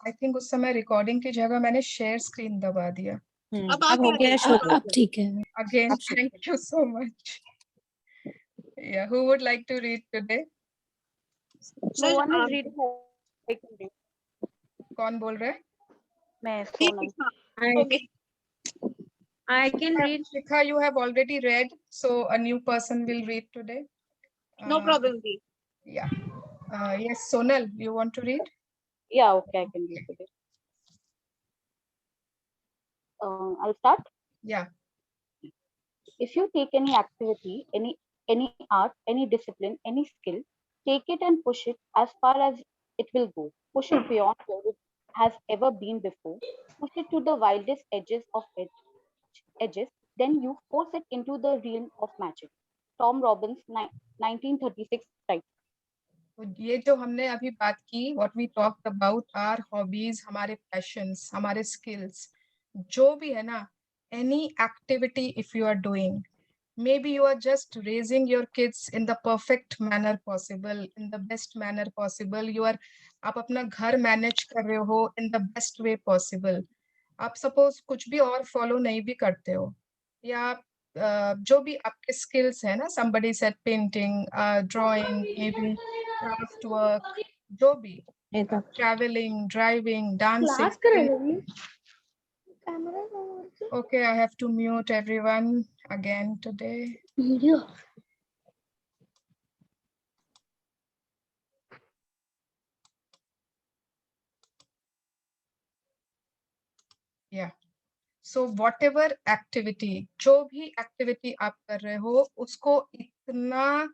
I think उस समय recording की जगह मैंने शेयर स्क्रीन दबा दिया। अब हो गया शुरू। अब ठीक है। Again, thank you so much. Yeah, who would like to read today? No one is reading. I can read. कौन बोल रहा है? मैं Sonal. Okay. I can read. Shikha, you have already read, so a new person will read today. No problem, Dee. Yeah. Yes, Sonal, you want to read? Yeah, okay, I can read today. I'll start. Yeah. If you take any activity, any art, any discipline, any skill, take it and push it as far as it will go. Push it beyond where it has ever been before. Push it to the wildest edges of edges. Then you force it into the realm of magic. Tom Robbins, 1936, right? तो ये जो हमने अभी बात की, what we talked about our hobbies, हमारे passions, हमारे skills, जो भी है ना, any activity if you are doing, maybe you are just raising your kids in the perfect manner possible, in the best manner possible, आप अपना घर manage कर रहे हो in the best way possible. आप सपोज कुछ भी और फॉलो नहीं भी करते हो, या आप जो भी आपके स्किल्स है ना, somebody said painting, drawing, maybe craft work, जो भी, traveling, driving, dancing. Okay, I have to mute everyone again today. Yeah. So whatever activity, जो भी एक्टिविटी आप कर रहे हो, उसको इतना,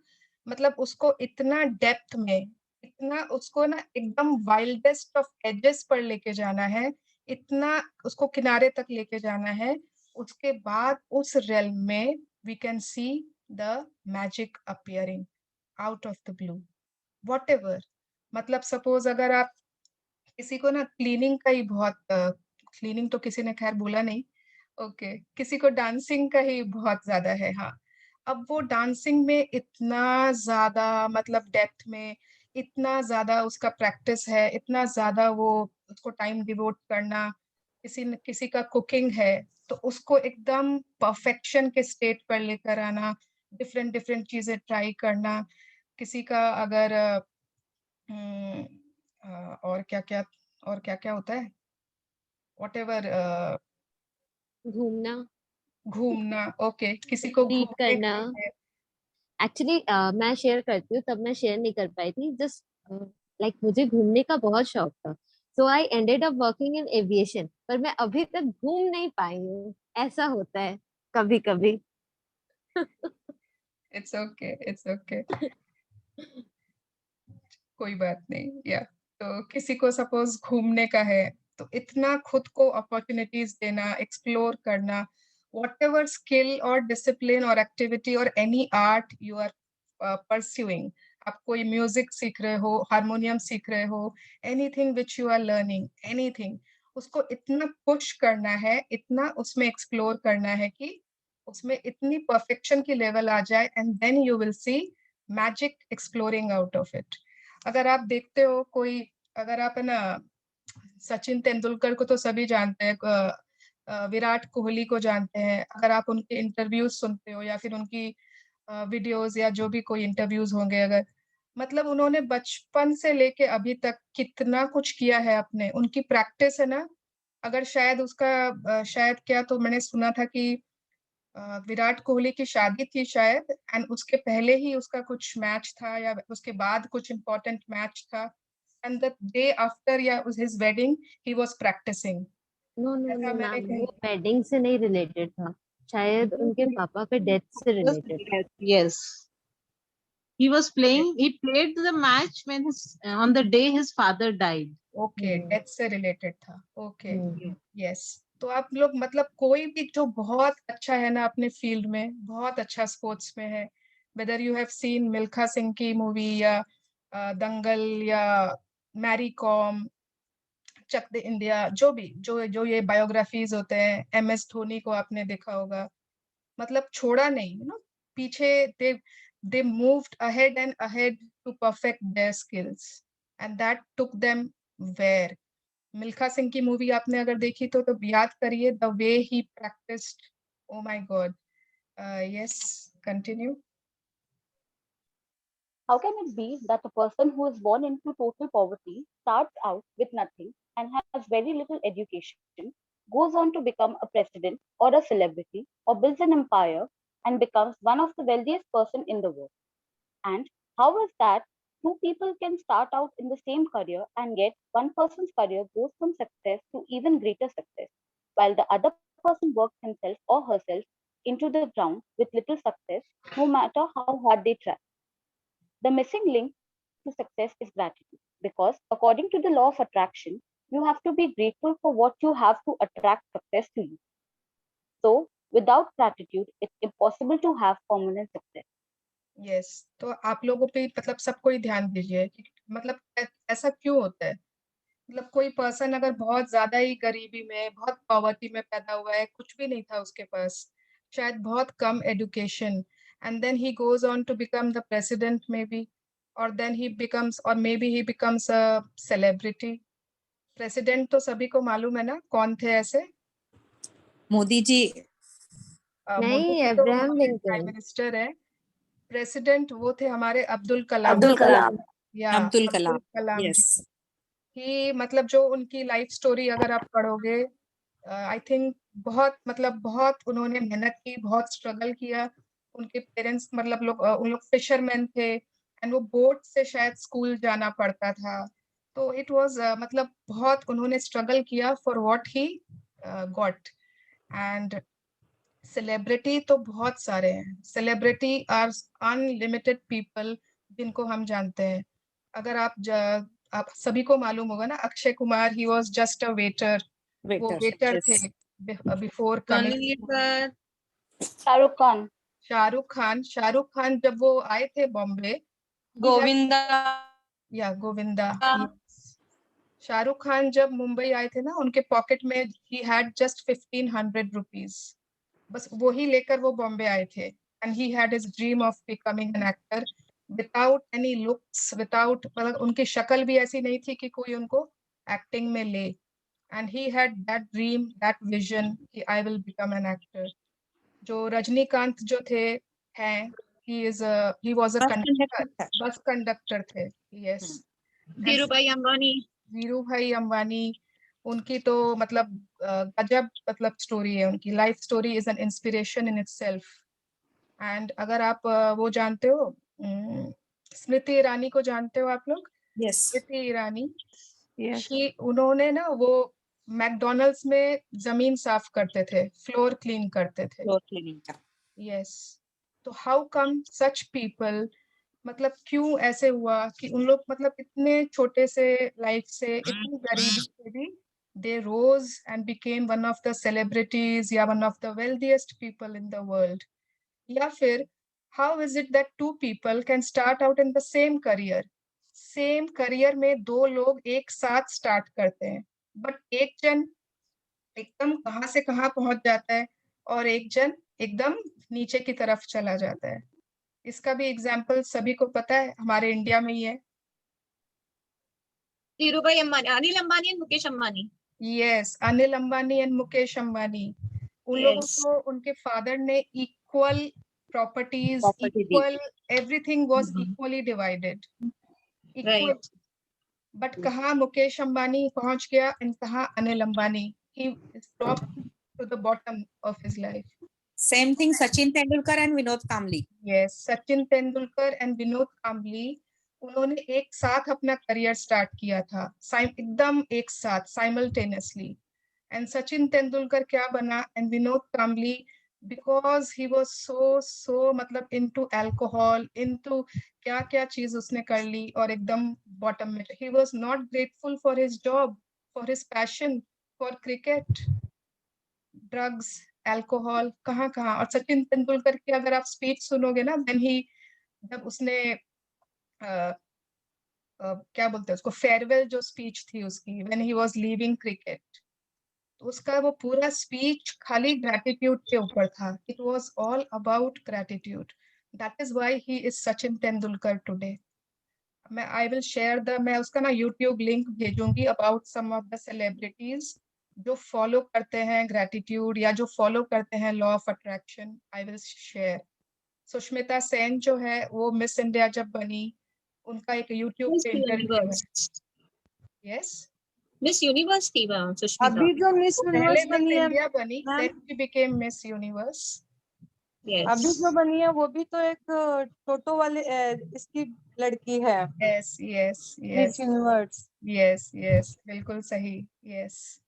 मतलब उसको इतना डेप्थ में, इतना उसको ना एकदम वाइल्डेस्ट ऑफ एजेस पर लेके जाना है, इतना उसको किनारे तक लेके जाना है, उसके बाद उस रेल्म में we can see the magic appearing out of the blue. Whatever, मतलब सपोज अगर आप किसी को ना क्लीनिंग का ही बहुत, क्लीनिंग तो किसी ने खैर बोला नहीं, ओके, किसी को डांसिंग का ही बहुत ज्यादा है, हाँ, अब वो डांसिंग में इतना ज्यादा, मतलब डेप्थ में इतना ज्यादा उसका प्रैक्टिस है, इतना ज्यादा वो उसको टाइम डिवोट करना, किसी का कुकिंग है तो उसको एकदम परफेक्शन के स्टेट पर लेकर आना, डिफरेंट डिफरेंट चीजें ट्राई करना, किसी का अगर और क्या क्या, और क्या क्या होता है, व्हाटएवर, घूमना, घूमना, ओके, किसी को रीड घूमने करना। का है। एक्चुअली मैं शेयर करती हूँ, तब मैं शेयर नहीं कर पाई थी, जस्ट लाइक मुझे घूमने का बहुत शौक था, so I ended up working in aviation, पर मैं अभी तक घूम नहीं पाई हूँ, ऐसा होता है कभी कभी। इट्स ओके, इट्स ओके, कोई बात नहीं, या तो किसी को सपोज घूमने का है तो इतना खुद को अपॉर्चुनिटीज देना, एक्सप्लोर करना, whatever skill or discipline or activity or any art you are pursuing, आप कोई म्यूजिक सीख रहे हो, हारमोनियम सीख रहे हो, anything which you are learning, anything, उसको इतना पुश करना है, इतना उसमें एक्सप्लोर करना है कि उसमें इतनी परफेक्शन की लेवल आ जाए, and then you will see magic exploring out of it. अगर आप देखते हो कोई, अगर आप है ना, सचिन तेंदुलकर को तो सभी जानते हैं, विराट कोहली को जानते हैं, अगर आप उनके इंटरव्यूज सुनते हो या फिर उनकी वीडियोस या जो भी कोई इंटरव्यूज होंगे, अगर मतलब उन्होंने बचपन से लेके अभी तक कितना कुछ किया है, अपने उनकी प्रैक्टिस है ना, अगर शायद उसका शायद क्या, तो मैंने सुना था कि विराट कोहली की शादी थी शायद, एंड उसके पहले ही उसका कुछ मैच था या उसके बाद कुछ इम्पोर्टेंट मैच था, एंड द डे आफ्टर या his wedding he was practicing. No no ऐसा नो मैंने मैम, कहीं, वो वेडिंग से नहीं रिलेटेड था, शायद उनके पापा के डेथ से रिलेटेड था। Yes. He was playing, he played the match when on the day his father died. Okay, death से रिलेटेड था, ओके, हम्म। यस. तो आप लोग मतलब कोई भी जो बहुत अच्छा है ना अपने फील्ड में, बहुत अच्छा स्पोर्ट्स में है, whether you have seen Milkha Singh की मूवी या दंगल या मैरी कॉम, चक द इंडिया, जो भी जो जो ये बायोग्राफीज होते हैं, MS धोनी को आपने देखा होगा, मतलब छोड़ा नहीं, पीछे, they moved ahead and ahead to perfect their skills, and that took them where, Milkha Singh की मूवी आपने अगर देखी तो याद करिए the way he practised. Oh my God. Yes, continue. How can it be that a person who is born into total poverty, starts out with nothing, and has very little education, goes on to become a president or a celebrity, or builds an empire and becomes one of the wealthiest person in the world? And how is that two people can start out in the same career and yet one person's career goes from success to even greater success, while the other person works himself or herself into the ground with little success, no matter how hard they try? The missing link to success is gratitude, because according to the law of attraction, you have to be grateful for what you have to attract success to you. So, without gratitude, it's impossible to have permanent success. Yes, तो आप लोगों पे मतलब सबको ही ध्यान दीजिए कि मतलब ऐसा क्यों होता है. मतलब कोई पर्सन अगर बहुत ज्यादा ही गरीबी में, बहुत पॉवर्टी में पैदा हुआ है, कुछ भी नहीं था उसके पास, शायद बहुत कम education, and then he goes on to become the president maybe, और देन ही बिकम्स, और maybe he becomes a celebrity. President तो सभी को मालूम है ना कौन थे ऐसे. मोदी जी. नहीं, मोदी जी तो अब्राहम हमारे लिंकन. प्राइम मिनिस्टर है. प्रेसिडेंट वो थे हमारे अब्दुल कलाम. अब्दुल कलाम. या अब्दुल कलाम. कलाम यस. जी. कि मतलब जो उनकी लाइफ स्टोरी अगर आप पढ़ोगे, आई थिंक बहुत मतलब बहुत उन्होंने मेहनत की, बहुत स्ट्रगल किया. उनके पेरेंट्स मतलब उन लोग फिशरमैन थे, एंड वो बोट से शायद स्कूल जाना पड़ता था. तो इट वाज मतलब बहुत उन्होंने स्ट्रगल किया for what he got. And celebrity तो बहुत सारे हैं. सेलिब्रिटी आर अनलिमिटेड पीपल जिनको हम जानते हैं. अगर आप सभी को मालूम होगा ना, Akshay Kumar, he was just a waiter. वो वेटर थे before coming. Shahrukh Khan. Shahrukh Khan जब वो आए थे बॉम्बे, गोविंदा. या गोविंदा. शाहरुख खान जब मुंबई आए थे ना, उनके पॉकेट में ही हैड जस्ट 1500 रुपीज. बस वही लेकर वो बॉम्बे आए थे, and he had his dream of becoming an actor without any looks, without मतलब उनकी शक्ल भी ऐसी नहीं थी कि कोई उनको एक्टिंग में ले. And he had that dream, that vision कि I will become an actor. जो रजनीकांत जो थे हैं, he was a conductor, bus conductor थे. यस. धीरूभाई अंबानी. वीरू भाई अंबानी, उनकी तो मतलब गजब मतलब स्टोरी है. उनकी life story is an inspiration in itself. And अगर आप वो जानते हो, स्मृति ईरानी को जानते हो आप लोग. यस. स्मृति ईरानी, उन्होंने ना वो मैकडोनल्ड्स में जमीन साफ करते थे, फ्लोर क्लीन करते थे. फ्लोर क्लीनिंग का. यस. तो हाउ कम सच पीपल, मतलब क्यों ऐसे हुआ कि उन लोग मतलब इतने छोटे से लाइफ से, इतनी गरीबी से भी they rose and became one of the celebrities या one of the wealthiest people in the world. या फिर how is it that two people can start out in the same career, same career में दो लोग एक साथ start करते हैं, बट एक जन एकदम कहाँ से कहाँ पहुंच जाता है, और एक जन एकदम नीचे की तरफ चला जाता है. इसका भी एग्जाम्पल सभी को पता है, हमारे इंडिया में ही है. Dhirubhai Ambani, Anil Ambani and Mukesh Ambani. Yes, Anil Ambani and Mukesh Ambani. उन लोगों को उनके फादर ने equal properties, equal everything was equally divided, equal. But कहाँ मुकेश अंबानी पहुंच गया एंड कहाँ Anil Ambani. He dropped to the bottom of his life. Same thing Sachin Tendulkar and Vinod Kambli. Yes, Sachin Tendulkar and Vinod Kambli, उन्होंने एक साथ अपना करियर स्टार्ट किया था, एकदम एक साथ, साइमल्टेनियसली. एंड सचिन तेंदुलकर क्या बना, and Vinod Kambli, because he was so मतलब इनटू अल्कोहल, इनटू क्या क्या चीज उसने कर ली, और एकदम बॉटम में. He was not grateful for his job, for his passion, for cricket, drugs, alcohol, कहाँ कहाँ. और सचिन तेंदुलकर की अगर आप स्पीच सुनोगे ना, देन ही, जब उसने क्या बोलते हैं उसको, फेयरवेल जो स्पीच थी उसकी, when he was leaving cricket, तो उसका वो पूरा स्पीच खाली ग्रैटिट्यूड के ऊपर था. It was all about gratitude. That is why he is Sachin Tendulkar today. I will share मैं उसका ना यूट्यूब लिंक भेजूंगी about some of the celebrities जो फॉलो करते हैं ग्रेटिट्यूड या जो फॉलो करते हैं law of attraction. I will share. Sushmita Sen जो है वो मिस इंडिया जब बनी, उनका एक यूट्यूब मिस पे इंटरव्यू है. यूनिवर्स, यस, मिस यूनिवर्स थी वहाँ सुष्मिता. अभी जो मिस पहले यूनिवर्स मिस बनी है इंडिया बनी, ma'am, then she became miss universe. अभी यस, जो बनी है वो भी तो एक टोटो वाले इसकी लड़की है, yes yes miss yes universe. Yes yes, बिल्कुल सही. यस,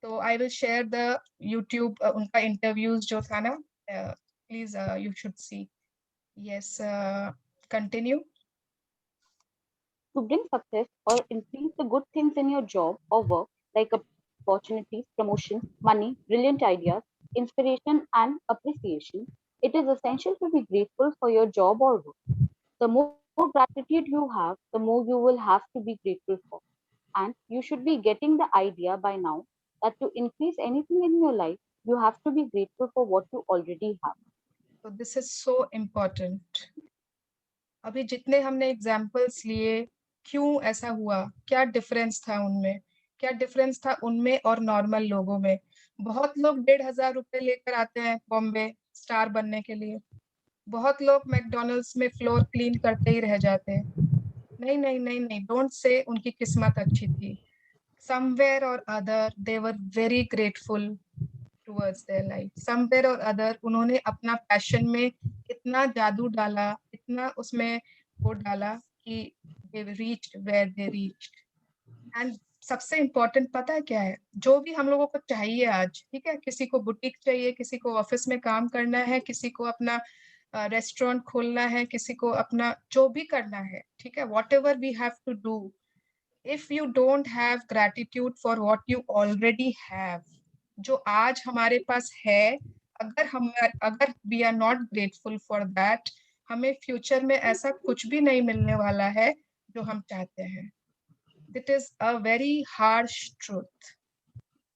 तो आई विल शेयर द यूट्यूब उनका इंटरव्यूज जो था ना, please you should see. Yes, continue. To bring success or increase the good things in your job or work, like opportunities, promotions, money, brilliant ideas, inspiration, and appreciation, it is essential to be grateful for your job or work. The more gratitude you have, the more you will have to be grateful for. And you should be getting the idea by now that to increase anything in your life, you have to be grateful for what you already have. तो this is so important. अभी जितने हमने examples लिए, क्यों ऐसा हुआ, क्या difference था उनमें, क्या डिफरेंस था उनमें और नॉर्मल लोगों में. बहुत लोग 1,500 रुपए लेकर आते हैं बॉम्बे स्टार बनने के लिए. बहुत लोग मैकडोनल्ड्स में फ्लोर क्लीन करते ही रह जाते हैं. नहीं नहीं नहीं नहीं, डोंट से उनकी किस्मत अच्छी थी. somewhere or other they were very grateful towards their life. somewhere or other उन्होंने अपना पैशन में इतना जादू डाला, इतना उसमें वो डाला कि they reached where they reached. And सबसे इम्पोर्टेंट पता है क्या है, जो भी हम लोगों को चाहिए आज, ठीक है, किसी को बुटीक चाहिए, किसी को ऑफिस में काम करना है, किसी को अपना रेस्टोरेंट खोलना है, किसी को अपना जो भी करना है, ठीक है, whatever we have to do, if you don't have gratitude for what you already have, जो आज हमारे पास है, अगर we are not grateful for that, हमें फ्यूचर में ऐसा कुछ भी नहीं मिलने वाला है जो हम चाहते हैं. It is a very harsh truth.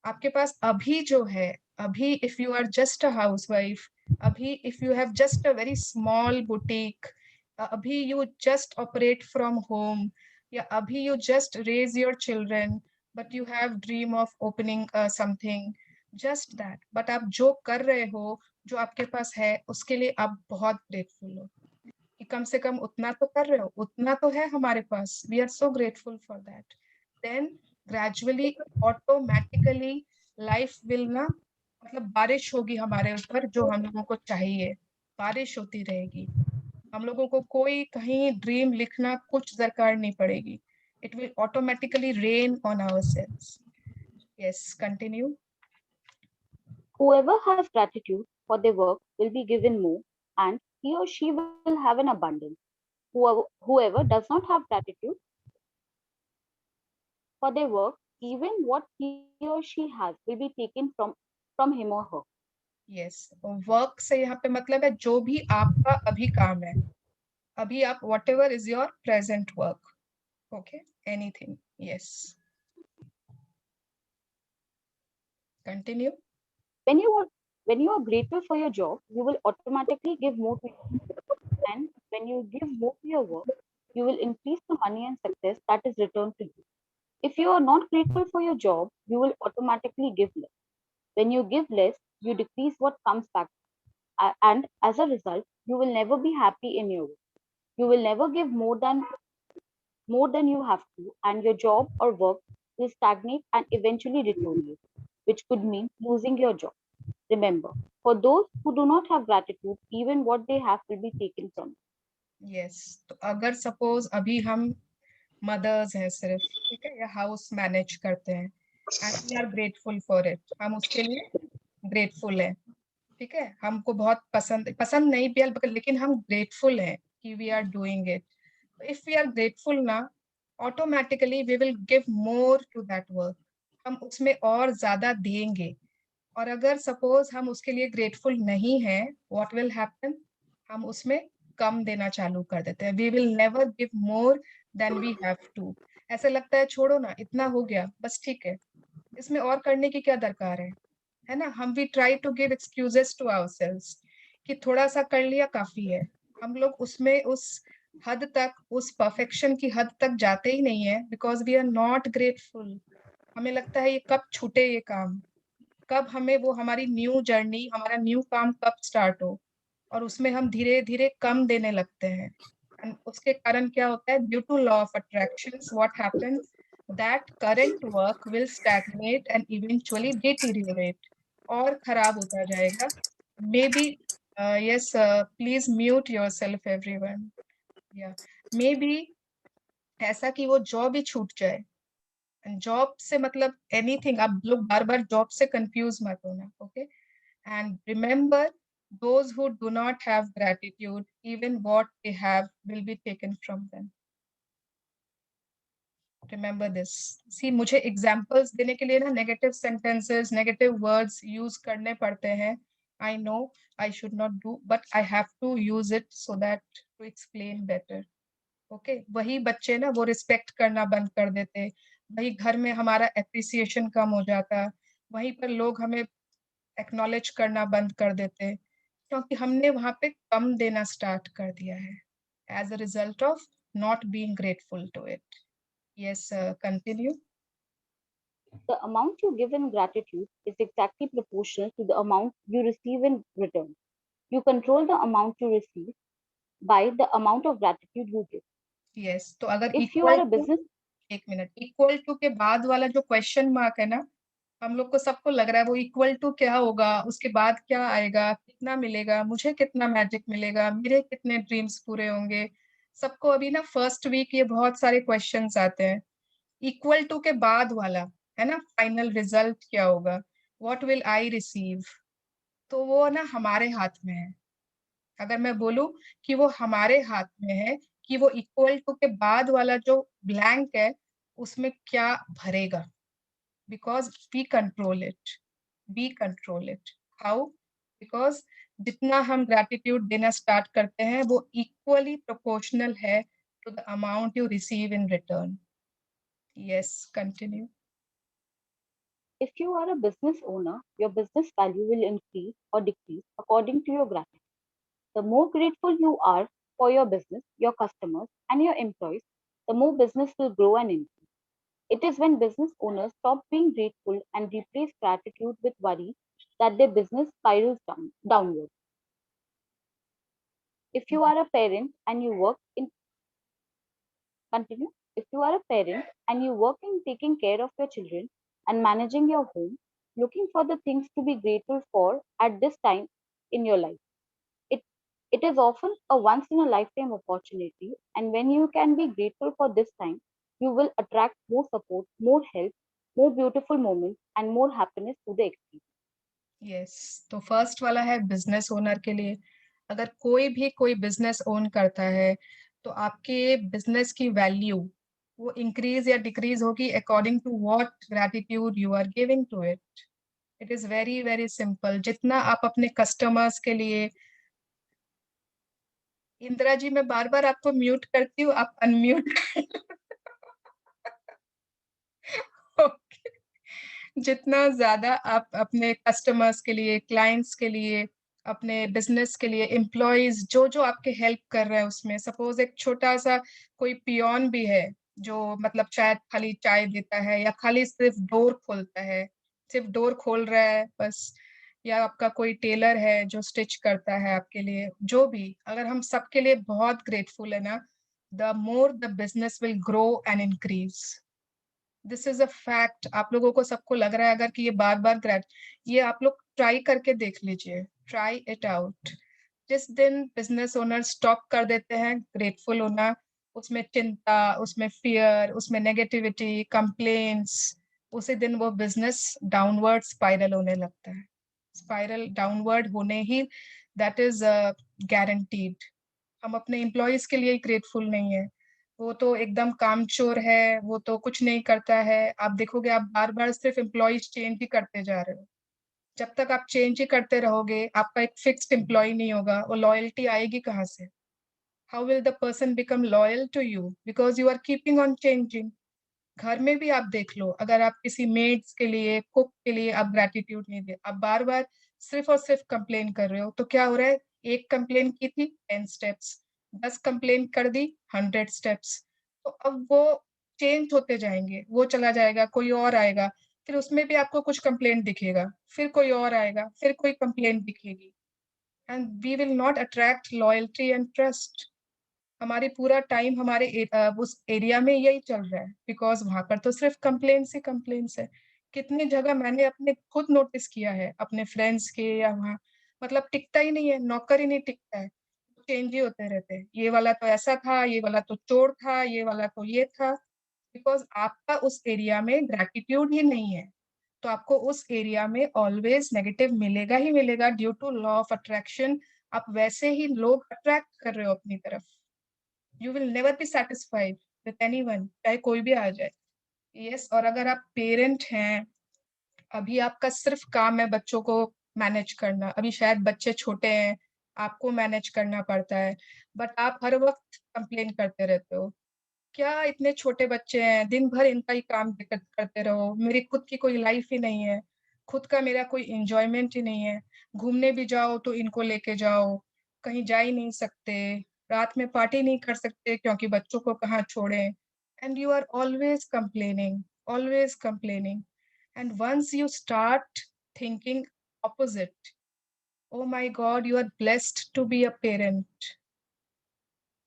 आपके पास अभी जो है, अभी if you are just a housewife, अभी if you have just a very small boutique, अभी you just operate from home, या अभी you just raise your children, but you have dream of opening something, just that. but आप जो कर रहे हो, जो आपके पास है, उसके लिए आप बहुत grateful हो कि कम से कम उतना तो कर रहे हो, उतना तो है हमारे पास. we are so grateful for that. then gradually automatically life will ना, मतलब बारिश होगी हमारे ऊपर जो हम लोगों को चाहिए, बारिश होती रहेगी. हम लोगों को कोई कहीं ड्रीम लिखना कुछ दरकार नहीं पड़ेगी. it will automatically rain on ourselves. yes, continue. Whoever has gratitude for their work will be given more, and he or she will have an abundance. Whoever does not have gratitude for their work, even what he or she has will be taken from him or her. yes, work से यहाँ पे मतलब है जो भी आपका अभी काम है, अभी आप whatever is your present work. okay, anything. yes, continue. When you are grateful for your job, you will automatically give more to your work. And when you give more to your work, you will increase the money and success that is returned to you. If you are not grateful for your job, you will automatically give less. When you give less, you decrease what comes back. And as a result, you will never be happy in your work. You will never give more than you have to, and your job or work will stagnate and eventually return you, which could mean losing your job. Remember, for those who do not have gratitude, even what they have will be taken from them. yes, तो अगर suppose अभी हम mother's हैं सिर्फ, ठीक है, या house manage करते हैं, and we are grateful for it, हम उसके लिए ग्रेटफुल हैं, ठीक है, हमको बहुत पसंद नहीं भी है, लेकिन हम ग्रेटफुल हैं कि we are doing it. If we are grateful ना, automatically we will give more to that work, हम उसमें और ज्यादा देंगे. और अगर सपोज हम उसके लिए ग्रेटफुल नहीं है, व्हाट विल हैपन, हम उसमें कम देना चालू कर देते हैं. We will never give more than we have to. ऐसे लगता है छोड़ो ना, इतना हो गया बस, ठीक है, इसमें और करने की क्या दरकार है ना. हम we try to give excuses to ourselves कि थोड़ा सा कर लिया काफी है. हम लोग उसमें उस हद तक, उस परफेक्शन की हद तक जाते ही नहीं है, because we are not grateful. हमें लगता है ये कब छूटे ये काम, कब हमें वो हमारी न्यू जर्नी, हमारा न्यू काम कब स्टार्ट हो, और उसमें हम धीरे धीरे कम देने लगते हैं। And उसके कारण क्या होता है, due to law of attractions what happens, that current work will stagnate and eventually deteriorate, और खराब होता जाएगा। Maybe, yes, please mute yourself everyone. या मे बी ऐसा कि वो जॉब ही छूट जाए। जॉब से मतलब एनीथिंग, आप लोग बार बार जॉब से कंफ्यूज मत होना, okay? And remember, those who do not have gratitude, even what they have will be taken from them. Remember this. See, मुझे examples देने के लिए ना negative sentences, negative words use करने पड़ते हैं. I know I should not do, but I have to use it so that to explain better. Okay? वही बच्चे ना वो respect करना बंद कर देते, वही घर में हमारा appreciation कम हो जाता, वहीं पर लोग हमें acknowledge करना बंद कर देते, क्योंकि हमने वहां पे कम देना स्टार्ट कर दिया है, as a result of not being grateful to it. Yes, continue. The amount you give in gratitude is exactly proportional to the amount you receive in return. You control the amount you receive by the amount of gratitude you give. Yes, तो अगर If you equal are a to, business, एक minute, equal to के बाद वाला जो question mark है ना, हम लोग को सबको लग रहा है वो इक्वल टू क्या होगा, उसके बाद क्या आएगा, कितना मिलेगा, मुझे कितना मैजिक मिलेगा, मेरे कितने ड्रीम्स पूरे होंगे। सबको अभी ना फर्स्ट वीक ये बहुत सारे क्वेश्चंस आते हैं। इक्वल टू के बाद वाला है ना, फाइनल रिजल्ट क्या होगा, व्हाट विल आई रिसीव, तो वो ना हमारे हाथ में है। अगर मैं बोलूं कि वो हमारे हाथ में है कि वो इक्वल टू के बाद वाला जो ब्लैंक है उसमें क्या भरेगा, because we control it, we control it. How? Because जितना हम ग्रैटिट्यूड देना स्टार्ट करते हैं वो इक्वली प्रोपोर्शनल है to the amount you receive in return. Yes, continue. if you are a business owner, your business value will increase or decrease according to your gratitude. The more grateful you are for your business, your customers, and your employees, the more business will grow and increase. It is when business owners stop being grateful and replace gratitude with worry that their business spirals downward. If you are a parent and you work in continue, if you are a parent and you work in taking care of your children and managing your home, looking for the things to be grateful for at this time in your life. It it is often a once in a lifetime opportunity, and when you can be grateful for this time, you will attract more support, more help, more beautiful moments, and more happiness to the experience. Yes, तो first वाला है business owner के लिए। अगर कोई भी कोई business own करता है तो आपके बिजनेस की वैल्यू वो इंक्रीज या डिक्रीज होगी according to what gratitude you are giving to it. It is very very simple. जितना आप अपने कस्टमर्स के लिए, इंदिरा जी मैं बार बार आपको म्यूट करती हूँ, आप अनम्यूट ओके। जितना ज्यादा आप अपने कस्टमर्स के लिए, क्लाइंट्स के लिए, अपने बिजनेस के लिए, एम्प्लॉयज जो जो आपके हेल्प कर रहे हैं उसमें, सपोज एक छोटा सा कोई पियोन भी है जो मतलब शायद खाली चाय देता है या खाली सिर्फ डोर खोलता है, सिर्फ डोर खोल रहा है बस, या आपका कोई टेलर है जो स्टिच करता है आपके लिए, जो भी, अगर हम सबके लिए बहुत ग्रेटफुल है ना, the more the business will grow and increase. This is a fact. आप लोगों को सबको लग रहा है अगर कि ये बार बार ग्रेट, ये आप लोग ट्राई करके देख लीजिए, ट्राई इट आउट। जिस दिन बिजनेस ओनर स्टॉप कर देते हैं ग्रेटफुल होना, उसमें चिंता, उसमें फियर, उसमें नेगेटिविटी, कंप्लेन्स, उसी दिन वो बिजनेस डाउनवर्ड स्पाइरल होने लगता है। स्पाइरल डाउनवर्ड होने ही, दैट इज गारंटीड। हम अपने एम्प्लॉयज के लिए ग्रेटफुल नहीं है, वो तो एकदम कामचोर है, वो तो कुछ नहीं करता है। आप देखोगे आप बार बार सिर्फ एम्प्लॉयज चेंज ही करते जा रहे हो। जब तक आप चेंज ही करते रहोगे, आपका एक फिक्स्ड एम्प्लॉय नहीं होगा, वो लॉयल्टी आएगी कहाँ से? How will the person become loyal to you? Because you are keeping on changing. घर में भी आप देख लो, अगर आप किसी मेड्स के लिए, कुक के लिए आप ग्रेटिट्यूड नहीं दे, आप बार बार सिर्फ और सिर्फ कंप्लेन कर रहे हो, तो क्या हो रहा है? एक कंप्लेन की थी 10 स्टेप्स, 10 कंप्लेन कर दी, 100 स्टेप्स। तो अब वो चेंज होते जाएँगे, वो चला जाएगा, कोई और आएगा, फिर उसमें भी आपको कुछ कंप्लेंट दिखेगा, फिर कोई और आएगा, फिर कोई कंप्लेंट दिखेगी, and we will not attract loyalty and trust. हमारी पूरा टाइम हमारे उस एरिया में यही चल रहा है, बिकॉज़ वहाँ पर तो सिर्फ कंप्लेंट्स ही कंप्लेंट्स है। कितनी जगह मैंने अपने खुद नोटिस किया है, अपने फ्रेंड्स के या वहाँ, मतलब टिकता ही नहीं है, नौकर ही नहीं टिकता है, चेंज ही होते रहते हैं। ये वाला तो ऐसा था, ये वाला तो चोर था, ये वाला तो ये था, बिकॉज़ आपका उस एरिया में ग्रैटिट्यूड ही नहीं है। तो आपको उस एरिया में ऑलवेज़ नेगेटिव मिलेगा ही मिलेगा, due to law of attraction. आप वैसे ही लोग अट्रैक्ट कर रहे हो अपनी तरफ। You will never be satisfied with anyone, चाहे कोई भी आ जाए। यस, और अगर आप पेरेंट हैं, अभी आपका सिर्फ काम है बच्चों को मैनेज करना, अभी शायद बच्चे छोटे हैं, आपको मैनेज करना पड़ता है, बट आप हर वक़्त कंप्लेन करते रहते हो। क्या इतने छोटे बच्चे हैं, दिन भर इनका ही काम करते रहो, मेरी खुद की कोई लाइफ ही नहीं है, खुद का मेरा कोई एन्जॉयमेंट ही नहीं है, घूमने भी जाओ तो इनको लेके जाओ, कहीं जा ही नहीं सकते, रात में पार्टी नहीं कर सकते क्योंकि बच्चों को कहाँ छोड़ें, and you are always complaining, and once you start thinking opposite, oh my God, you are blessed to be a parent.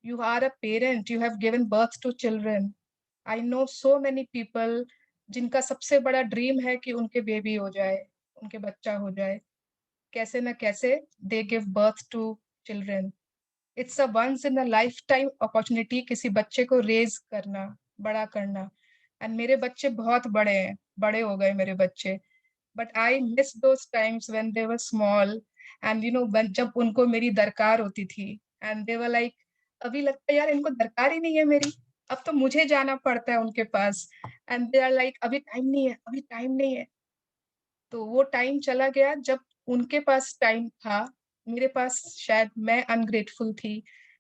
You are a parent, you have given birth to children. I know so many people जिनका सबसे बड़ा dream है कि उनके baby हो जाए, उनके बच्चा हो जाए। कैसे न कैसे they give birth to children. It's a once in a lifetime opportunity किसी बच्चे को रेज़ करना, बड़ा करना। एंड मेरे बच्चे बहुत बड़े हैं, बड़े हो गए मेरे बच्चे। But I miss those times when they were small, and you know when जब उनको मेरी दरकार होती थी, एंड दे वर लाइक, अभी लगता है यार इनको दरकार ही नहीं है मेरी, अब तो मुझे जाना पड़ता है उनके पास, एंड दे आर लाइक अभी टाइम नहीं है, अभी टाइम नहीं है। तो वो टाइम चला गया जब उनके पास टाइम था, मेरे पास शायद मैं अनग्रेटफुल थी,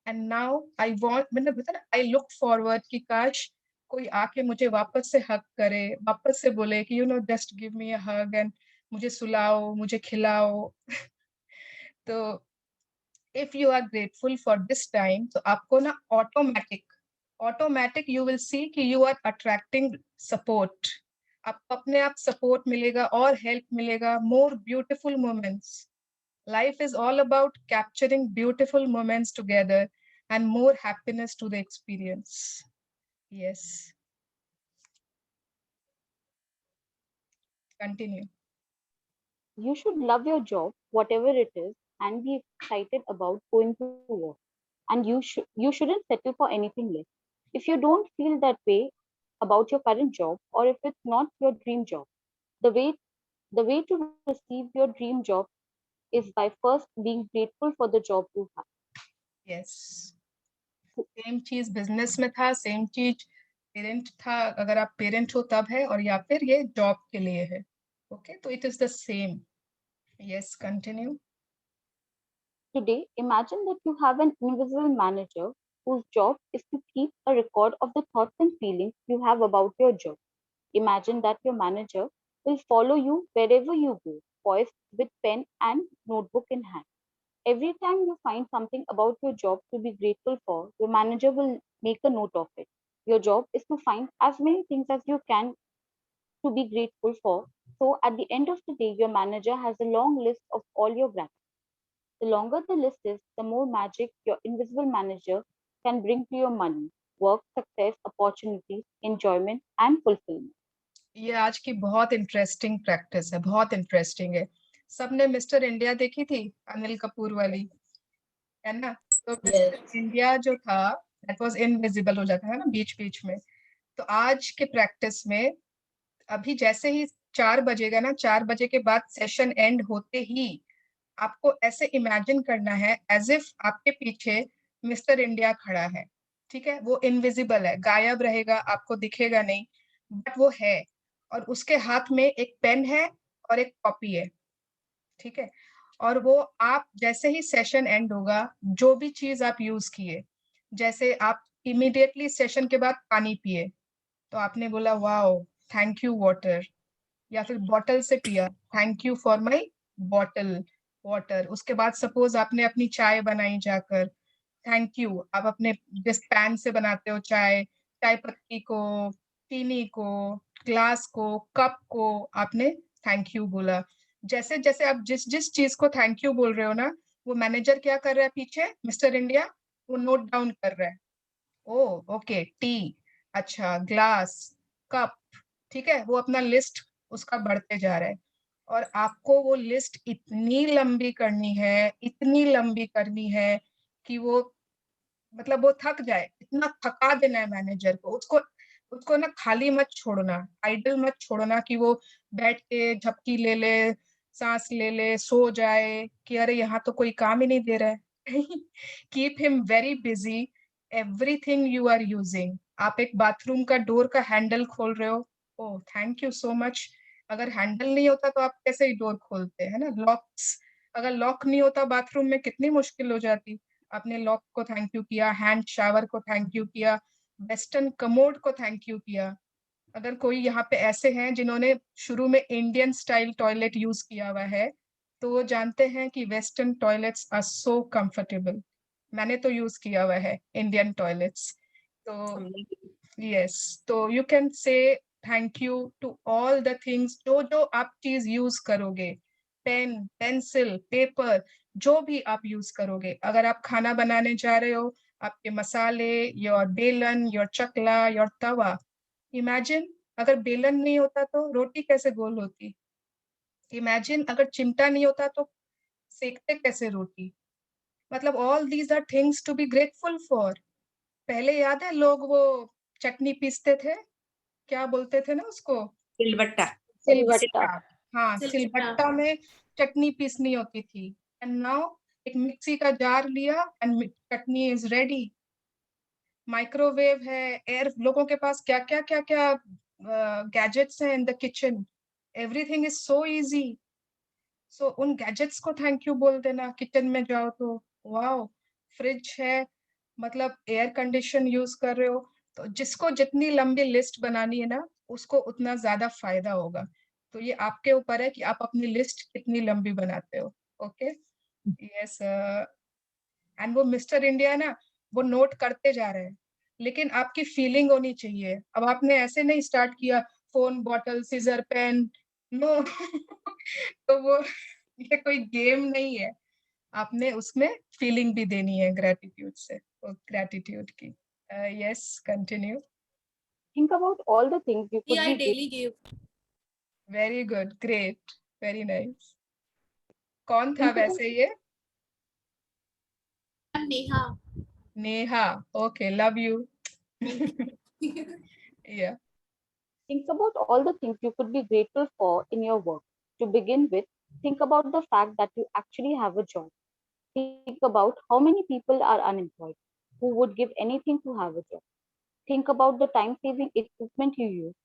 एंड नाउ आई वांट, मतलब होता है ना, आई लुक फॉरवर्ड कि काश कोई आके मुझे वापस से हग करे, वापस से बोले कि you know just give me a hug, and मुझे सुलाओ, मुझे खिलाओ। तो if you are grateful for this time, तो आपको ना ऑटोमैटिक यू विल सी कि यू आर अट्रैक्टिंग सपोर्ट, आपको अपने आप सपोर्ट मिलेगा और हेल्प मिलेगा, more beautiful moments. Life is all about capturing beautiful moments together and more happiness to the experience. Yes, continue. You should love your job, whatever it is, and be excited about going to work. And you shouldn't settle for anything less. If you don't feel that way about your current job, or if it's not your dream job, the way to receive your dream job is by first being grateful for the job you have. Yes, same चीज business में था, same चीज parent था, अगर आप parent हो तब है, और या फिर ये जॉब के लिए है। ओके, तो it is the same. Yes, continue. Today, imagine that you have an invisible manager whose job is to keep a record of the thoughts and feelings you have about your job. Imagine that your manager will follow you wherever you go, poised with pen and notebook in hand. Every time you find something about your job to be grateful for, your manager will make a note of it. Your job is to find as many things as you can to be grateful for. So at the end of the day, your manager has a long list of all your gratitude. The longer the list is, the more magic your invisible manager can bring to your money, work, success, opportunities, enjoyment, and fulfillment. ये आज की बहुत interesting practice है, बहुत interesting है। सबने mister India देखी थी, अनिल कपूर वाली, है ना? तो मिस्टर इंडिया जो था, दैट वाज इनविजिबल हो जाता है ना बीच बीच में। तो आज के प्रैक्टिस में अभी जैसे ही 4 बजेगा ना, 4 बजे के बाद सेशन एंड होते ही आपको ऐसे इमेजिन करना है एज इफ आपके पीछे मिस्टर इंडिया खड़ा है। ठीक है, वो इनविजिबल है, गायब रहेगा, आपको दिखेगा नहीं, बट वो है, और उसके हाथ में एक पेन है और एक कॉपी है। ठीक है, और वो आप जैसे ही सेशन एंड होगा, जो भी चीज आप यूज किए, जैसे आप इमीडिएटली सेशन के बाद पानी पिए, तो आपने बोला वाओ, थैंक यू वाटर, या फिर बॉटल से पिया, thank you for my bottle water. उसके बाद सपोज आपने अपनी चाय बनाई जाकर, थैंक यू आप अपने जिस पैन से बनाते हो चाय, चाय पत्ती को, चीनी को, ग्लास को, कप को आपने थैंक यू बोला। जैसे जैसे आप जिस जिस चीज को थैंक यू बोल रहे हो ना, वो मैनेजर क्या कर रहा है पीछे, मिस्टर इंडिया वो नोट डाउन कर रहा है। ओ ओके, टी, अच्छा ग्लास, कप, ठीक है, वो अपना लिस्ट उसका बढ़ते जा रहा है। और आपको वो लिस्ट इतनी लंबी करनी है, इतनी लंबी करनी है कि वो मतलब वो थक जाए, इतना थका देना है मैनेजर को। उसको उसको ना खाली मत छोड़ना, आइडल मत छोड़ना कि वो बैठ के झपकी ले ले, सांस ले ले, सो जाए कि अरे यहाँ तो कोई काम ही नहीं दे रहा है। Keep him very busy, everything you are using. आप एक बाथरूम का डोर का हैंडल खोल रहे हो, ओ थैंक यू सो मच। अगर हैंडल नहीं होता तो आप कैसे ही डोर खोलते हैं ना, लॉक्स, अगर लॉक नहीं होता बाथरूम में कितनी मुश्किल हो जाती। आपने लॉक को थैंक यू किया, हैंड शावर को थैंक यू किया, वेस्टर्न कमोड को थैंक यू किया। अगर कोई यहाँ पे ऐसे हैं जिन्होंने शुरू में इंडियन स्टाइल टॉयलेट यूज किया हुआ है, तो वो जानते हैं कि western toilets are so comfortable. मैंने तो यूज किया हुआ है इंडियन टॉयलेट्स। तो यस, तो you can say thank you to all the things जो जो आप चीज यूज करोगे, पेन, पेंसिल, पेपर, जो भी आप यूज करोगे। अगर आप खाना बनाने जा रहे हो, आपके मसाले, योर बेलन, योर चकला, योर तवा, इमेजिन अगर बेलन नहीं होता तो रोटी कैसे गोल होती। इमेजिन अगर चिमटा नहीं होता तो सेकते कैसे रोटी। मतलब all these are things to be grateful for. पहले याद है लोग वो चटनी पीसते थे, क्या बोलते थे ना उसको, सिलबट्टा। Silvatta. सिलबट्टा। हाँ, सिलबट्टा। सिलबट्टा में चटनी पीसनी होती थी। एंड नाउ एक मिक्सी का जार लिया and chutney is ready. Microwave है, एयर, लोगों के पास क्या क्या क्या क्या गैजेट्स हैं in the kitchen. Everything is so easy. So उन गैजेट्स को थैंक यू बोल देना किचन में जाओ तो। वाओ, फ्रिज है, मतलब एयर कंडीशन यूज कर रहे हो। तो जिसको जितनी लंबी लिस्ट बनानी है ना, उसको उतना ज्यादा फायदा होगा। तो ये आपके ऊपर है कि आप अपनी लिस्ट कितनी लंबी बनाते हो। Okay, yes. एंड वो मिस्टर इंडिया ना, वो नोट करते जा रहे हैं, लेकिन आपकी फीलिंग होनी चाहिए। अब आपने ऐसे नहीं स्टार्ट किया, phone, bottle, scissor, pen, no. तो वो ये कोई गेम नहीं है। आपने उसमें फीलिंग भी देनी है ग्रेटिट्यूड से, ग्रेटिट्यूड की। Yes, continue. Think about all the things you could I be daily give. Very good, great, very nice. कौन था think about वैसे ये? I'm Neha. Neha, okay, love you. Thank you. या, think about all the things you could be grateful for in your work. To begin with, think about the fact that you actually have a job. Think about how many people are unemployed who would give anything to have a job. Think about the time saving equipment you use,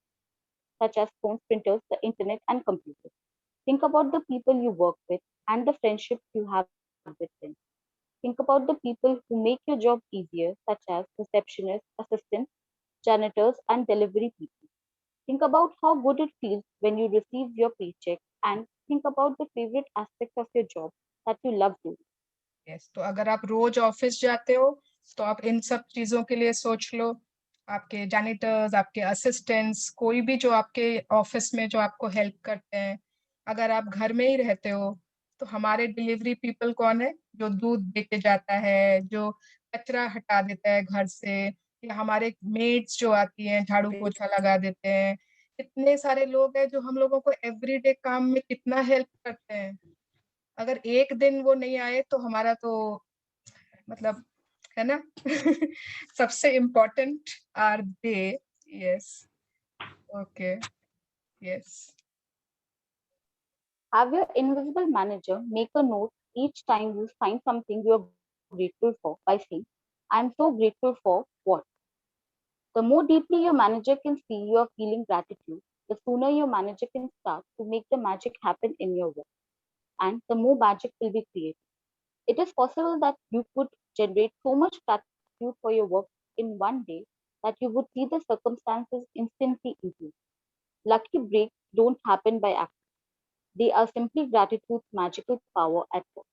such as phones, printers, the internet, and computers. Think about the people you work with and the friendships you have with them. Think about the people who make your job easier, such as receptionists, assistants, janitors, and delivery people. Think about how good it feels when you receive your paycheck and think about the favorite aspect of your job that you love doing. Yes. तो अगर आप रोज office जाते हो तो आप इन सब चीजों के लिए सोच लो। आपके जैनिटर्स, आपके असिस्टेंट्स, कोई भी जो आपके ऑफिस में जो आपको हेल्प करते हैं। अगर आप घर में ही रहते हो तो हमारे डिलीवरी पीपल कौन है, जो दूध दे के जाता है, जो कचरा हटा देता है घर से, या हमारे मेड्स जो आती हैं झाड़ू पोछा लगा देते हैं। इतने सारे लोग हैं जो हम लोगों को एवरीडे काम में कितना हेल्प करते हैं। अगर एक दिन वो नहीं आए तो हमारा तो मतलब, है ना। सबसे important are they. Yes, okay, yes. Have your invisible manager make a note each time you find something you're grateful for by saying, I'm so grateful for what? The more deeply your manager can see you are feeling gratitude, the sooner your manager can start to make the magic happen in your work, and the more magic will be created. It is possible that you could generate so much gratitude for your work in one day that you would see the circumstances instantly improve. Lucky breaks don't happen by accident. They are simply gratitude's magical power at work.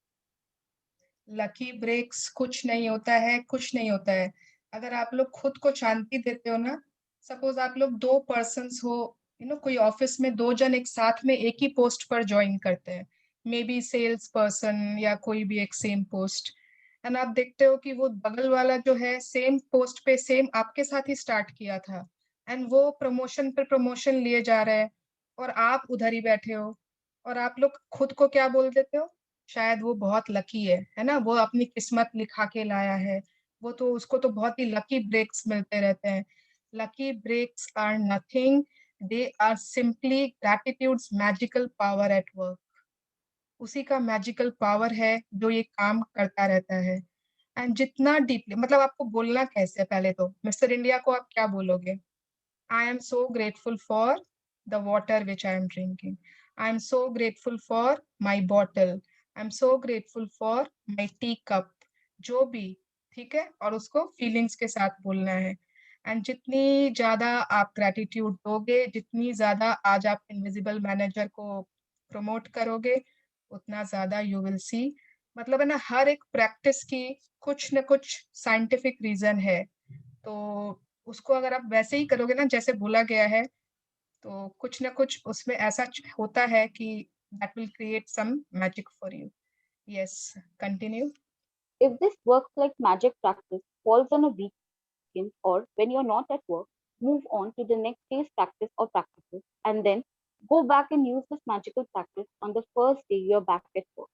Lucky breaks कुछ नहीं होता है, कुछ नहीं होता है। अगर आप लोग खुद को शांति देते हो ना, सपोज आप लोग 2 पर्सन्स हो, कोई ऑफिस में 2 जन एक साथ में एक ही पोस्ट पर ज्वाइन करते हैं, मे बी सेल्स पर्सन या कोई भी एक सेम पोस्ट, एंड आप देखते हो कि वो बगल वाला जो है सेम पोस्ट पे सेम आपके साथ ही स्टार्ट किया था, एंड वो प्रमोशन पर प्रमोशन लिए जा रहे हैं और आप उधर ही बैठे हो, और आप लोग खुद को क्या बोल देते हो, शायद वो बहुत लकी है ना, वो अपनी किस्मत लिखा के लाया है, वो तो उसको तो बहुत ही लकी ब्रेक्स मिलते रहते हैं। Lucky breaks are nothing, they are simply gratitude's magical power at work. उसी का मैजिकल पावर है जो ये काम करता रहता है। एंड जितना डीपली, मतलब आपको बोलना कैसे है, पहले तो मिस्टर इंडिया को आप क्या बोलोगे? I am so grateful for the water which I am drinking. I am so grateful for my bottle. I am so grateful for my tea cup. जो भी, ठीक है, और उसको फीलिंग्स के साथ बोलना है। एंड जितनी ज्यादा आप ग्रेटिट्यूड दोगे, जितनी ज्यादा आज आप इनविजिबल मैनेजर को प्रमोट करोगे, उतना ज्यादा यू विल सी, मतलब है ना, हर एक प्रैक्टिस की कुछ न कुछ साइंटिफिक रीजन है। तो उसको अगर आप वैसे ही करोगे ना जैसे बोला गया है, तो कुछ ना कुछ उसमें ऐसा होता है कि that will create some magic for you. Yes, continue. If this works like magic practice falls on a weekend or when you're not at work, move on to the next day's practice or practices and then go back and use this magical practice on the first day you're back at work.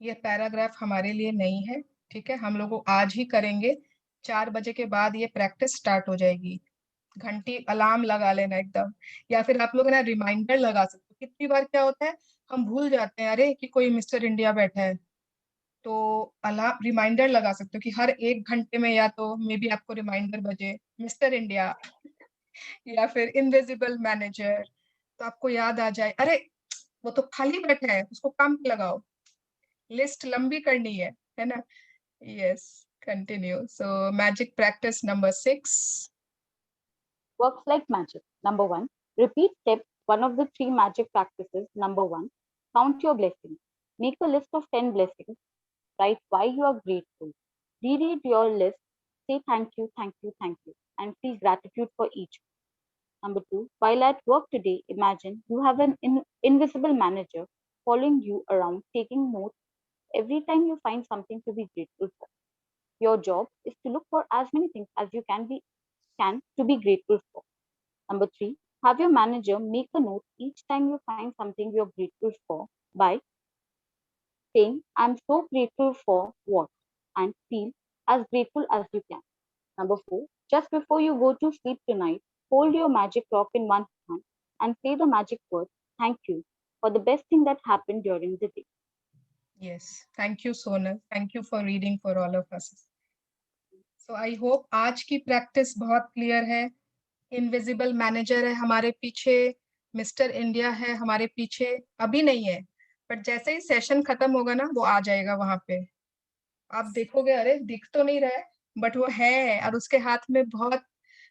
ये paragraph हमारे लिए नहीं है, ठीक है, हम लोग आज ही करेंगे। 4 बजे के बाद ये प्रैक्टिस स्टार्ट हो जाएगी। घंटी अलार्म लगा लेना एकदम, या फिर आप लोग ना रिमाइंडर लगा सकते हो। कितनी बार क्या होता है, हम भूल जाते हैं अरे कि कोई मिस्टर इंडिया बैठा है, तो अलार्म रिमाइंडर लगा सकते हो कि हर 1 घंटे में या तो मे बी आपको रिमाइंडर बजे मिस्टर इंडिया या फिर इनविजिबल मैनेजर, तो आपको याद आ जाए, अरे वो तो खाली बैठा है, उसको काम पे लगाओ। लिस्ट लंबी करनी है ना? Yes, continue. So magic practice number 6। Works like magic. Number 1, repeat step 1 of the 3 magic practices. Number 1, count your blessings. Make a list of 10 blessings. Write why you are grateful. Reread your list. Say thank you, thank you, thank you, and feel gratitude for each. Number 2, while at work today, imagine you have an invisible manager following you around, taking notes every time you find something to be grateful for. Your job is to look for as many things as you can to be grateful for. Number 3, have your manager make a note each time you find something you're grateful for by saying, I'm so grateful for what, and feel as grateful as you can. Number 4, just before you go to sleep tonight, hold your magic rock in one hand and say the magic word, thank you, for the best thing that happened during the day. Yes, thank you Sonal, thank you for reading for all of us. So I hope आज की practice बहुत clear है। Invisible manager है हमारे पीछे, mister India है हमारे पीछे, अभी नहीं है, बट जैसे ही सेशन खत्म होगा ना वो आ जाएगा वहां पे, आप देखोगे अरे दिख तो नहीं रहा है, बट वो है, और उसके हाथ में बहुत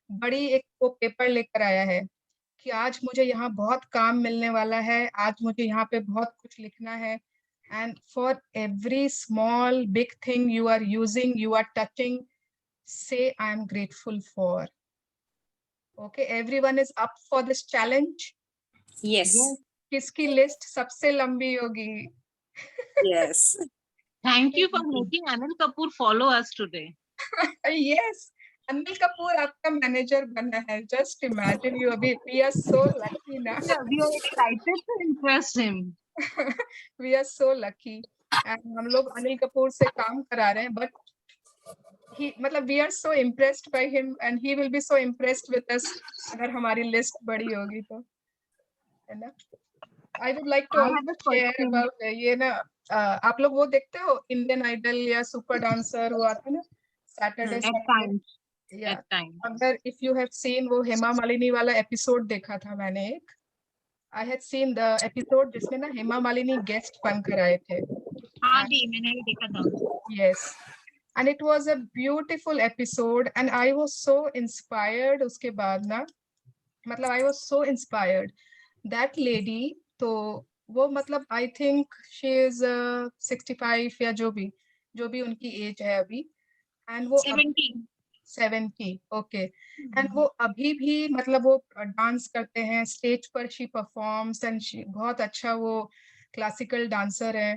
बड़ी एक वो पेपर लेकर आया है कि आज मुझे यहाँ बहुत काम मिलने वाला है, आज मुझे यहाँ पे बहुत कुछ लिखना है। And for every small big thing you are using, you are touching, say I am grateful for. Okay, everyone is up for this challenge? Yes. किसकी लिस्ट सबसे लंबी होगी? Yes. Thank you for making Anil Kapoor follow us today. Yes, Anil Kapoor आपका manager बना है, just imagine you अभी, we are so lucky ना। Yeah, we are excited to impress him. We are so lucky and हम लोग अनिल कपूर से काम करा रहे हैं, but he, मतलब we are so impressed by him and he will be so impressed with us अगर हमारी लिस्ट बड़ी होगी तो, है ना? I would like to I have also a share question. about ये ना, आप लोग वो देखते हो इंडियन आइडल या सुपर डांसर, वो आता है ना सैटरडे At सैटरडे, times. या At times. अगर इफ यू हैव सीन वो हेमा मालिनी वाला एपिसोड देखा था मैंने एक, I had seen the episode जिसमें ना हेमा मालिनी गेस्ट बनकर आए थे। हाँ दी, मैंने भी देखा था। Yes, and it was a beautiful episode and I was so inspired उसके बाद ना, मतलब I was so inspired, that lady, तो वो मतलब आई थिंक शी इज 65 या जो भी उनकी एज है अभी, एंड वो 70. 70, ओके। एंड वो अभी भी मतलब वो डांस करते हैं स्टेज पर, शी परफॉर्म्स एंड शी बहुत अच्छा वो क्लासिकल डांसर है।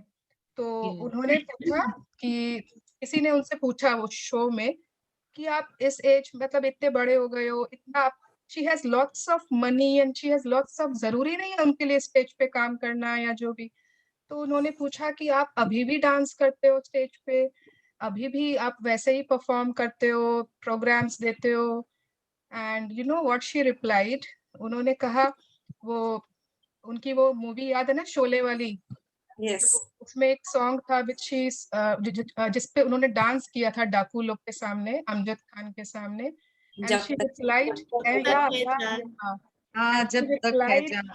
तो Yeah. उन्होंने पूछा कि किसी ने उनसे पूछा वो शो में कि आप इस एज मतलब इतने बड़े हो गए हो, इतना आप, she has lots of money and she has lots of, जरूरी नहीं है उनके लिए स्टेज पे काम करना या जो भी। तो उन्होंने पूछा कि आप अभी भी डांस करते हो स्टेज पे, अभी भी आप वैसे ही परफॉर्म करते हो, प्रोग्राम्स देते हो? And you know what she replied, उन्होंने कहा, वो उनकी वो मूवी याद है ना, शोले वाली, Yes. जो उसमें एक सॉन्ग था जिसपे उन्होंने डांस किया था डाकू लोग के सामने, अमजद खान के सामने, एंड जब शी तक रिप्लाइड, हाँ, जब तक है जान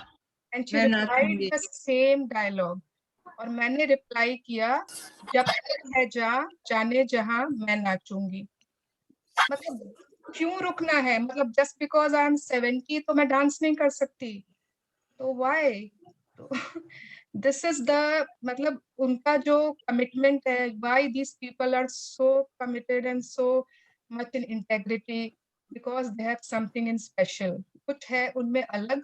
एंड शी मैं रिप्लाइड नाचूंगी। द सेम डायलॉग, और मैंने रिप्लाई किया, जब तक है जाने जहां मैं नाचूंगी। मतलब क्यों रुकना है, मतलब जस्ट बिकॉज आई एम 70 तो मैं डांस नहीं कर सकती? तो व्हाई? तो दिस इज द, मतलब उनका जो कमिटमेंट है, why these people are so committed and so much in integrity, because they have something in special, कुछ है उनमें अलग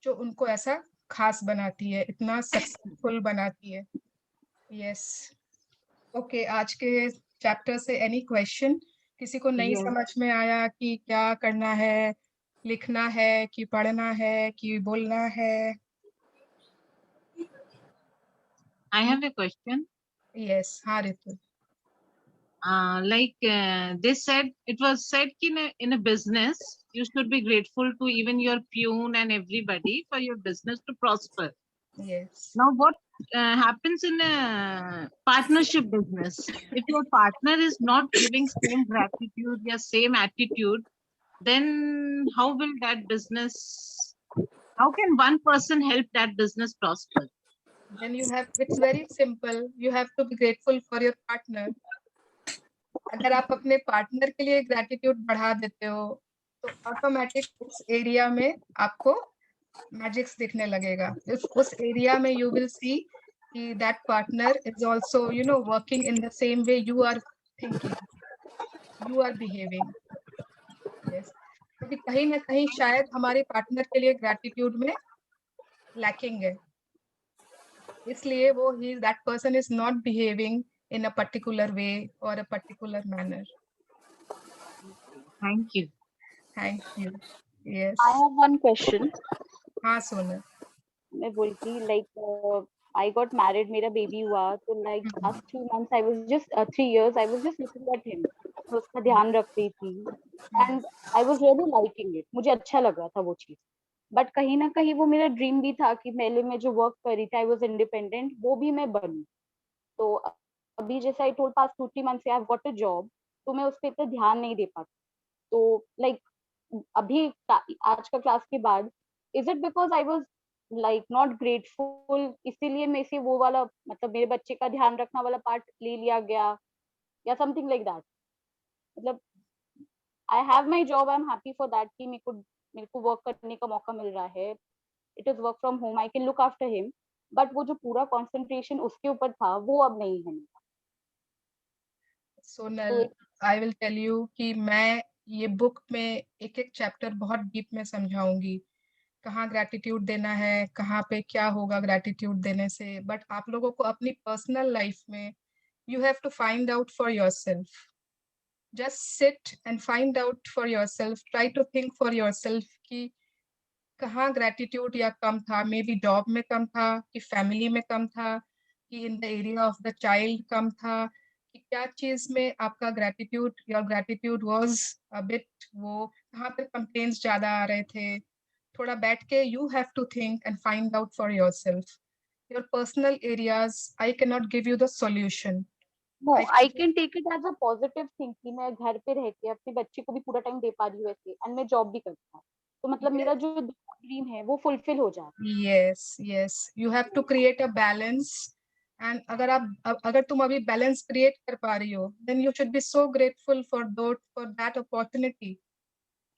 जो उनको ऐसा खास बनाती है, इतना सक्सेसफुल बनाती है। Yes, okay. आज के चैप्टर से एनी क्वेश्चन? किसी को नहीं Yes. समझ में आया कि क्या करना है, लिखना है कि पढ़ना है कि बोलना है? I have a question. Yes, हाँ Ritu. They said, it was said in a business, you should be grateful to even your peon and everybody for your business to prosper. Yes, Now, what happens in a partnership business? If your partner is not giving same gratitude or same attitude, then how will that business? How can one person help that business prosper? then you have, it's very simple, you have to be grateful for your partner. अगर आप अपने partner के लिए gratitude बढ़ा देते हो तो automatic उस एरिया में आपको मैजिक्स दिखने लगेगा। उस एरिया में यू विल सी कि that partner is also you know working in the same way you are thinking, you are behaving. Yes, क्योंकि कहीं ना कहीं शायद हमारे पार्टनर के लिए ग्रैटिट्यूड में लैकिंग है, इसलिए वो ही that person is not behaving in a particular way or a particular manner. Thank you. Thank you. Yes. I have one question. हाँ सोनल। मैं बोलती like I got married, मेरा बेबी हुआ तो like last 2 months I was just 3 years I was just looking at him, तो उसका ध्यान रख रही थी and I was really liking it, मुझे अच्छा लग रहा था वो चीज। बट कहीं ना कहीं वो मेरा ड्रीम भी था कि पहले मैं जो वर्क कर रही थी आई वाज इंडिपेंडेंट, वो भी मैं बनूं। तो अभी जैसे आई टोल्ड पास्ट 2-3 months से I have got a job, तो मैं उस पर इतना ध्यान नहीं दे पाती। तो लाइक अभी आज का क्लास के बाद is it because I was like not grateful, इसीलिए मैं से वो वाला मतलब मेरे बच्चे का ध्यान रखना वाला पार्ट ले लिया गया या समथिंग लाइक दैट? मतलब I have my job, I am happy for that कि मेरे को वर्क करने का मौका मिल रहा है, it is work from home, I can look after him, but वो जो पूरा कॉन्सेंट्रेशन उसके ऊपर था वो अब नहीं है। Sonal, I will tell you कि मैं ये बुक में एक एक चैप्टर बहुत डीप में समझाऊंगी, कहाँ ग्रैटिट्यूड देना है, कहाँ पे क्या होगा ग्रैटिट्यूड देने से, बट आप लोगों को अपनी पर्सनल लाइफ में you have to find out for yourself. Just sit and find out for yourself, try to think for yourself कि कहाँ ग्रैटिट्यूड या कम था, मे बी जॉब में कम था कि फैमिली में कम था कि in the area of the child कम था, कि क्या चीज में आपका gratitude, your gratitude was a bit, वो कहाँ पर कंप्लेंट्स ज्यादा आ रहे थे। थोड़ा बैठ के you have to think and find out for yourself your personal areas. I can not give you the solution. No, I can take it as a positive thing कि मैं घर पे रह के अपने बच्चे को भी पूरा टाइम दे पा रही हूँ ऐसे, एंड मैं जॉब भी करता हूँ, तो मतलब मेरा जो ड्रीम है वो फुलफिल हो जा रहा है। yes yes you have to create a balance, and अगर तुम अभी बैलेंस क्रिएट कर पा रही हो then you should be so grateful for that opportunity.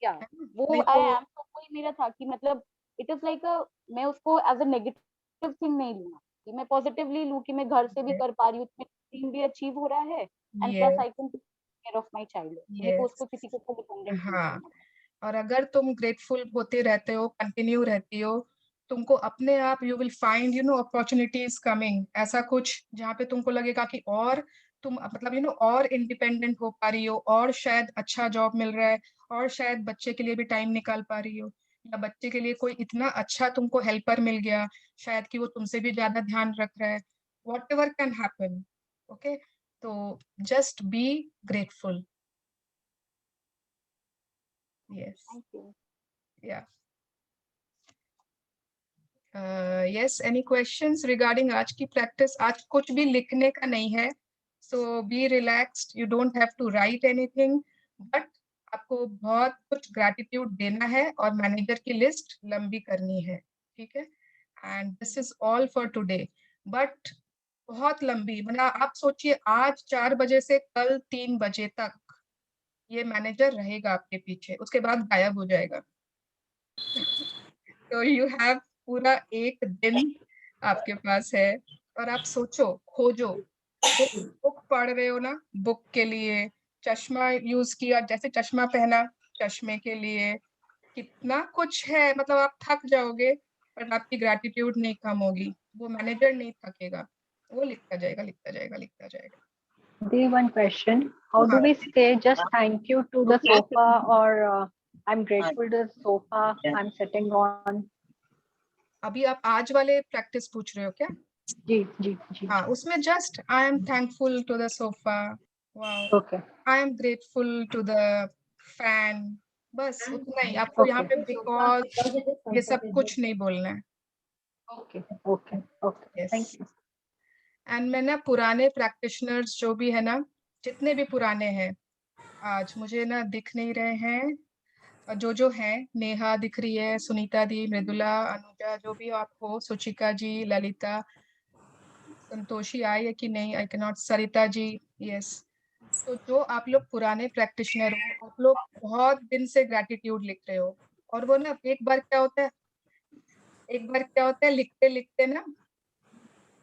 क्या है ना? वो नहीं आई तो एम, तो वही मेरा था कि मतलब इट इज लाइक अ, मैं उसको as a negative negative thing नहीं लूँ, कि मैं पॉजिटिवली लूँ कि मैं घर से भी कर पा रही हूँ, ड्रीम भी अचीव हो रहा है, and plus Yes, I can take care of my child. मेरे को yes. उसको किसी के ऊपर डिपेंडेंट नहीं हाँ, करना। और अगर तुम ग्रेटफुल होते रहते हो, कंटिन्यू रहती हो, तुमको अपने आप you will find opportunities coming, ऐसा कुछ जहाँ पे तुमको लगेगा कि और तुम मतलब और इंडिपेंडेंट हो पा रही हो, और शायद अच्छा जॉब मिल रहा है, और शायद बच्चे के लिए भी टाइम निकाल पा रही हो, या बच्चे के लिए कोई इतना अच्छा तुमको हेल्पर मिल गया शायद कि वो तुमसे भी ज्यादा ध्यान रख रहा है। Whatever can happen, okay, तो just be grateful. Yes, thank you. या यस, एनी क्वेश्चंस रिगार्डिंग आज की प्रैक्टिस? आज कुछ भी लिखने का नहीं है, so be relaxed, you don't have to write anything, but आपको बहुत कुछ ग्रैटिट्यूड देना है और मैनेजर की लिस्ट लंबी करनी है, ठीक है? And this is all for today, but बहुत लंबी, मतलब आप सोचिए आज 4 बजे से कल 3 बजे तक ये मैनेजर रहेगा आपके पीछे, उसके बाद गायब हो जाएगा। तो यू हैव पूरा एक दिन आपके पास है, और आप सोचो, खोजो, बुक पढ़ रहे हो ना, बुक के लिए, चश्मा यूज किया, जैसे चश्मा पहना, चश्मे के लिए, कितना कुछ है, मतलब आप थक जाओगे पर आपकी ग्रैटिट्यूड नहीं कम होगी, वो मैनेजर नहीं थकेगा, वो लिखता जाएगा, लिखता जाएगा, लिखता जाएगा। There one question. How do we say just thank you to the sofa, or I'm grateful to the sofa I'm sitting on? अभी आप आज वाले प्रैक्टिस पूछ रहे हो क्या? जी जी जी। हाँ, उसमें just I am thankful to the sofa, wow, Okay. I am grateful to the fan, बस उतना ही। आपको यहाँ पे बिकॉज ये सब कुछ नहीं बोलना है। Okay. Okay. Okay. Yes, Thank you. And मैं ना पुराने प्रैक्टिशनर्स जो भी है ना, जितने भी पुराने हैं, आज मुझे ना दिख नहीं रहे हैं, और जो हैं, नेहा दिख रही है, सुनीता दी, मृदुला, अनुजा, जो भी आप हो, सुचिका जी, ललिता, संतोषी आई है कि नहीं, I can not, Sarita ji, yes. तो जो आप लोग पुराने प्रैक्टिशनर हो, आप लोग बहुत दिन से ग्रैटिट्यूड लिख रहे हो, और वो ना एक बार क्या होता है, लिखते लिखते ना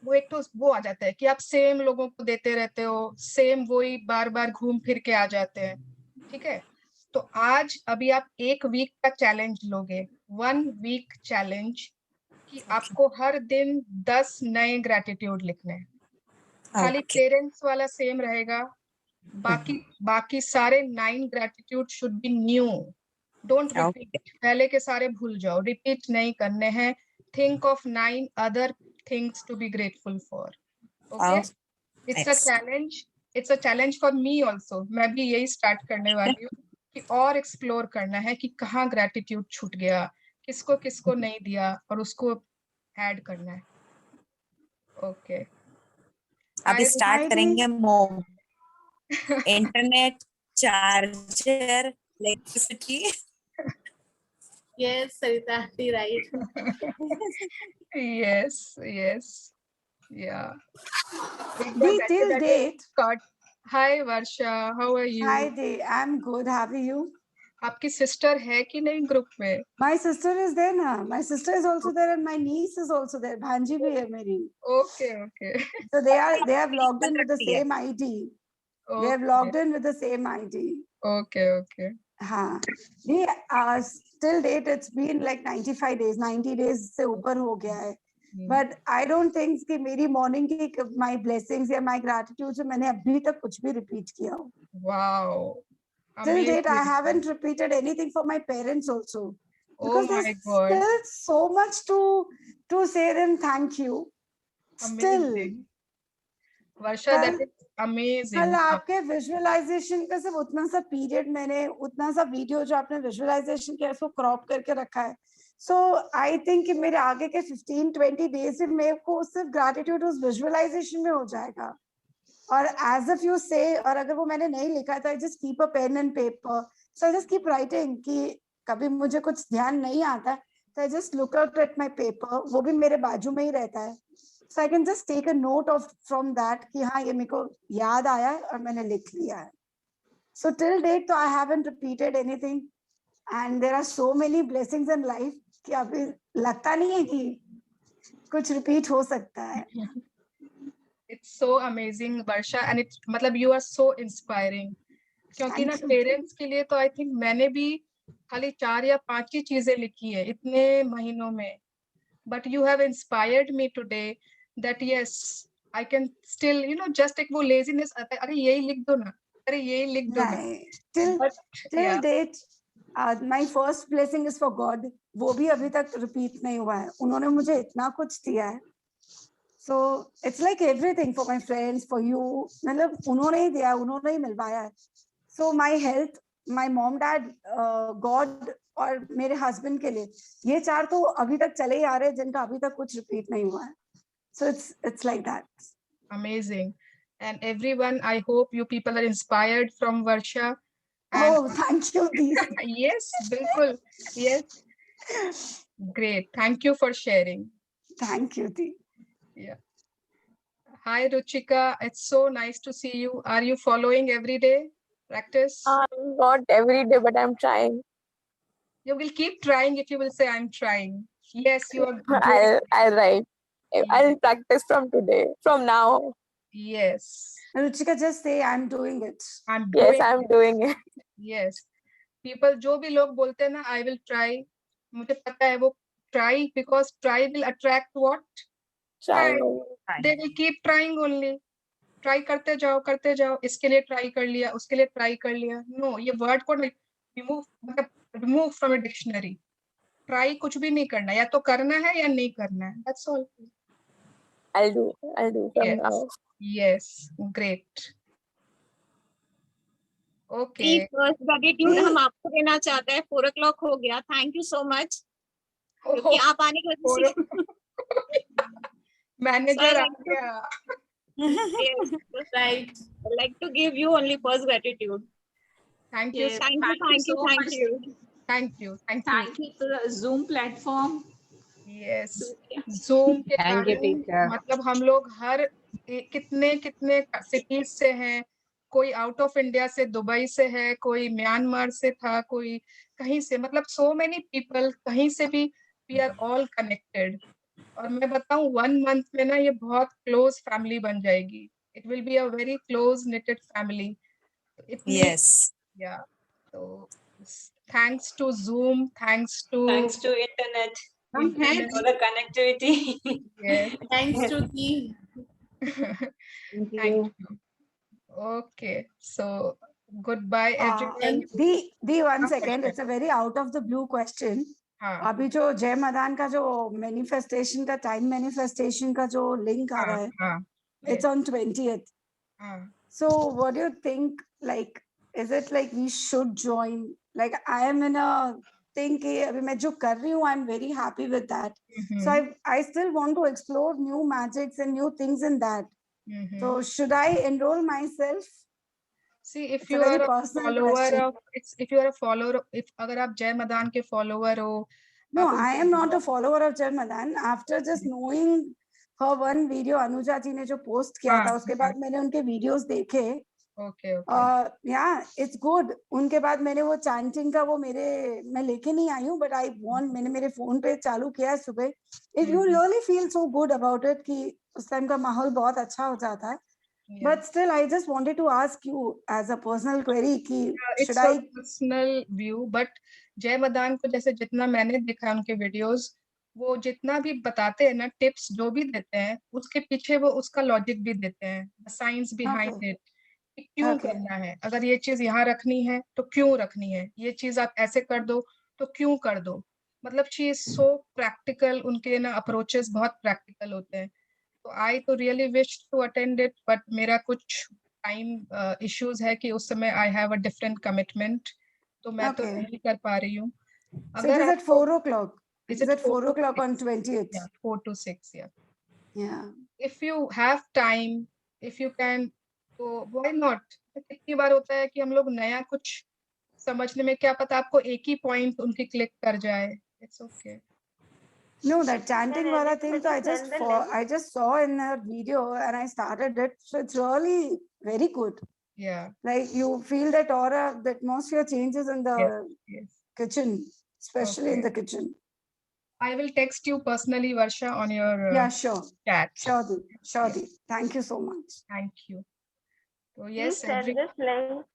वो एक तो वो आ जाता है कि आप सेम लोगों को देते रहते हो, सेम वही बार बार घूम फिर के आ जाते हैं, ठीक है? तो आज अभी आप 1 वीक का चैलेंज लोगे, 1 वीक चैलेंज, कि आपको हर दिन 10 नए ग्रैटिट्यूड लिखने हैं। खाली Okay. पेरेंट्स वाला सेम रहेगा, बाकी सारे 9 gratitude should be new, don't repeat, पहले के सारे भूल जाओ, रिपीट नहीं करने हैं। Think of 9 other things to be grateful for, okay? It's a Yes. Challenge, it's a challenge for me also, मैं भी यही स्टार्ट करने वाली हूँ कि और एक्सप्लोर करना है कि कहाँ ग्रैटिट्यूड छूट गया, किसको किसको नहीं दिया, और उसको ऐड करना है, ओके? अभी स्टार्ट करेंगे internet, charger, electricity. Yes, Sarita, right. yes, yes, yeah. एक बार Dee, बैठे till बैठे date, start. Hi Varsha, how are you? hi Dee, I'm good. How are you? आपकी सिस्टर है कि नहीं ग्रुप में? My sister is there now. My sister is also there, and my niece is also there. Bhanji bhi hai meri. Okay, okay, So they have logged in with the same ID. They have logged in with the same ID. Okay, okay, हाँ. Dee, till date it's been like 95 days. 90 days से ऊपर हो गया है. But I don't think कि मेरी morning की my blessings या my gratitude से मैंने अभी तक कुछ भी repeat किया हो. wow, Till date, I amazing. haven't repeated anything for my parents also. Oh Because my there's God, still so much to say them thank you. Still. amazing. Varsha, that is amazing. कल आपके visualisation का सिर्फ उतना सा period, मैंने उतना सा video जो आपने विजुअलाइजेशन किया उसको क्रॉप करके रखा है. सो आई थिंक कि मेरे आगे के 15-20 डेज में मेरे को सिर्फ ग्रैटिट्यूड उस विजुअलाइजेशन में हो जाएगा. और एज इफ यू से, और अगर वो मैंने नहीं लिखा था, just keep a pen and paper, so I just keep writing, कि कभी मुझे कुछ ध्यान नहीं आता तो I just look out at my paper, वो भी मेरे बाजू में ही रहता है, so I can just take a note of from that कि हाँ ये मेरे को याद आया है और मैंने लिख लिया है. सो टिल डेट तो I haven't repeated anything, and there are so many blessings in life कि अभी लगता नहीं है कि कुछ रिपीट हो सकता है. It's so amazing, Varsha, and it's मतलब you are so inspiring. क्योंकि ना Thank you. पेरेंट्स के लिए तो आई थिंक मैंने भी खाली 4 या 5 ही चीजें लिखी है इतने महीनों में. But you have inspired me today that yes, I can still, you know, just एक वो laziness आता है, अरे यही लिख दो ना, अरे यही लिख दो ना. नहीं, till But yeah, date, my first blessing is for God. वो भी अभी तक रिपीट नहीं हुआ है. उन्होंने मुझे इतना कुछ दिया है. So it's like everything for my friends, for you. मतलब उन्होंने ही दिया, उन्होंने ही मिलवाया है. So my health, my mom, dad, God और मेरे husband के लिए ये 4 तो अभी तक चले ही आ रहे हैं जिनका अभी तक कुछ रिपीट नहीं हुआ है. So it's like that. amazing. And everyone, I hope you people are inspired from Varsha. And Oh, thank you, Dee. yes, बिल्कुल. Yes, great. Thank you for sharing. Thank you, Dee. Yeah. Hi, Ruchika. It's so nice to see you. Are you following every day practice? Not every day, but I'm trying. You will keep trying if you will say, I'm trying. Yes, you are doing I'll write. Yes. I'll practice from today, from now. Yes, Ruchika, just say I'm doing it. I'm Yes, doing I'm it. doing it. Yes. People, जो भी लोग बोलते हैं ना, I will try. मुझे पता है वो try because try will attract what? Trying. They will keep trying only. Try करते जाओ, इसके लिए try कर लिया, उसके लिए try कर लिया. No, ये word को remove, मतलब remove from a dictionary. Try कुछ भी नहीं करना, या तो करना है या नहीं करना है. That's all. I'll do from Yes. now. Yes, great. Okay. First gratitude हम आपको देना चाहते हैं. 4 o'clock हो गया. थैंक यू सो मच क्योंकि आप आने की वजह से मैनेजर आ like to- गया. right. I'd like to give you only first gratitude. Thank you. Yes, Thank you, thank you, so thank much. you. Thank you. Thank you. Thank you to the Zoom platform. Yes. Zoom के Thank you, कारण teacher. मतलब हम लोग हर कितने कितने cities से हैं. कोई आउट ऑफ इंडिया से, दुबई से है, कोई म्यांमार से था, कोई कहीं से, मतलब so many people कहीं से भी. We are all connected. और मैं बताऊं 1 month में ना ये बहुत क्लोज फैमिली बन जाएगी. It will be a very close knitted family. इतनी Yes. Yeah. So thanks to Zoom, thanks to Internet Internet. for the connectivity. Yes. Thanks to the Thank you. Okay. So goodbye, everyone. Dee, one second. It's a very out of the blue question. हाँ, अभी जो जय मदान का जो manifestation का time manifestation का जो link आ रहा है, हाँ, it's on 20th. हाँ. So what do you think, like, is it like we should join? Like, I am in a thing कि अभी मैं जो कर रही हूँ, I'm very happy with that. So I still want to explore new magics and new things in that. So should I enroll myself? See, if It's you a very are a personal follower question. of, if you are a follower, if अगर आप जय मदान के follower हो, No, आप I उनके am not a follower of Jay Madan. After just knowing her one video, Anuja जी ने जो post किया था, उसके बाद मैंने उनके videos देखे. Okay, okay. Yeah, it's good. उनके बाद मैंने वो chanting का वो मैं लेके नहीं आई हूँ, but I want, मैंने मेरे phone पे चालू किया है सुबह. You really feel so good about it कि उस time का माहौल बहुत अच्छा हो जाता है. But still, I just wanted to ask you as a personal query कि It's should a I? personal view, but जय मदान को जैसे जितना मैंने देखा उनके वीडियोस, वो जितना भी बताते हैं ना, टिप्स जो भी देते हैं, उसके पीछे वो उसका लॉजिक भी देते हैं, साइंस बिहाइंड इट, क्यों करना है, अगर ये चीज यहाँ रखनी है तो क्यों रखनी है, ये चीज आप ऐसे कर दो तो क्यों कर दो. मतलब शी इज सो प्रैक्टिकल, उनके ना अप्रोचेस बहुत प्रैक्टिकल होते हैं. तो आई तो really wish to attend it, but मेरा कुछ टाइम इश्यूज है कि उस समय I have a different commitment, तो मैं तो नहीं कर पा रही हूँ. So it is at 4 o'clock. Is it 4 o'clock on 20th? Yeah, 4 to 6. Yeah. Yeah. If you have time, if you can, तो why not? कितनी बार होता है कि हम लोग नया कुछ समझने में, क्या पता आपको एक ही पॉइंट उनकी क्लिक कर जाए. It's okay. No, that chanting wala thing, so I just saw in her video and I started it. So it's really very good. Yeah. Like you feel that aura, the atmosphere changes in the Yes. kitchen, especially in the kitchen. I will text you personally, Varsha, on your Yeah, sure. chat. Sure, Deep. Sure, Deep. Thank you so much. Thank you. So Please yes, send this link.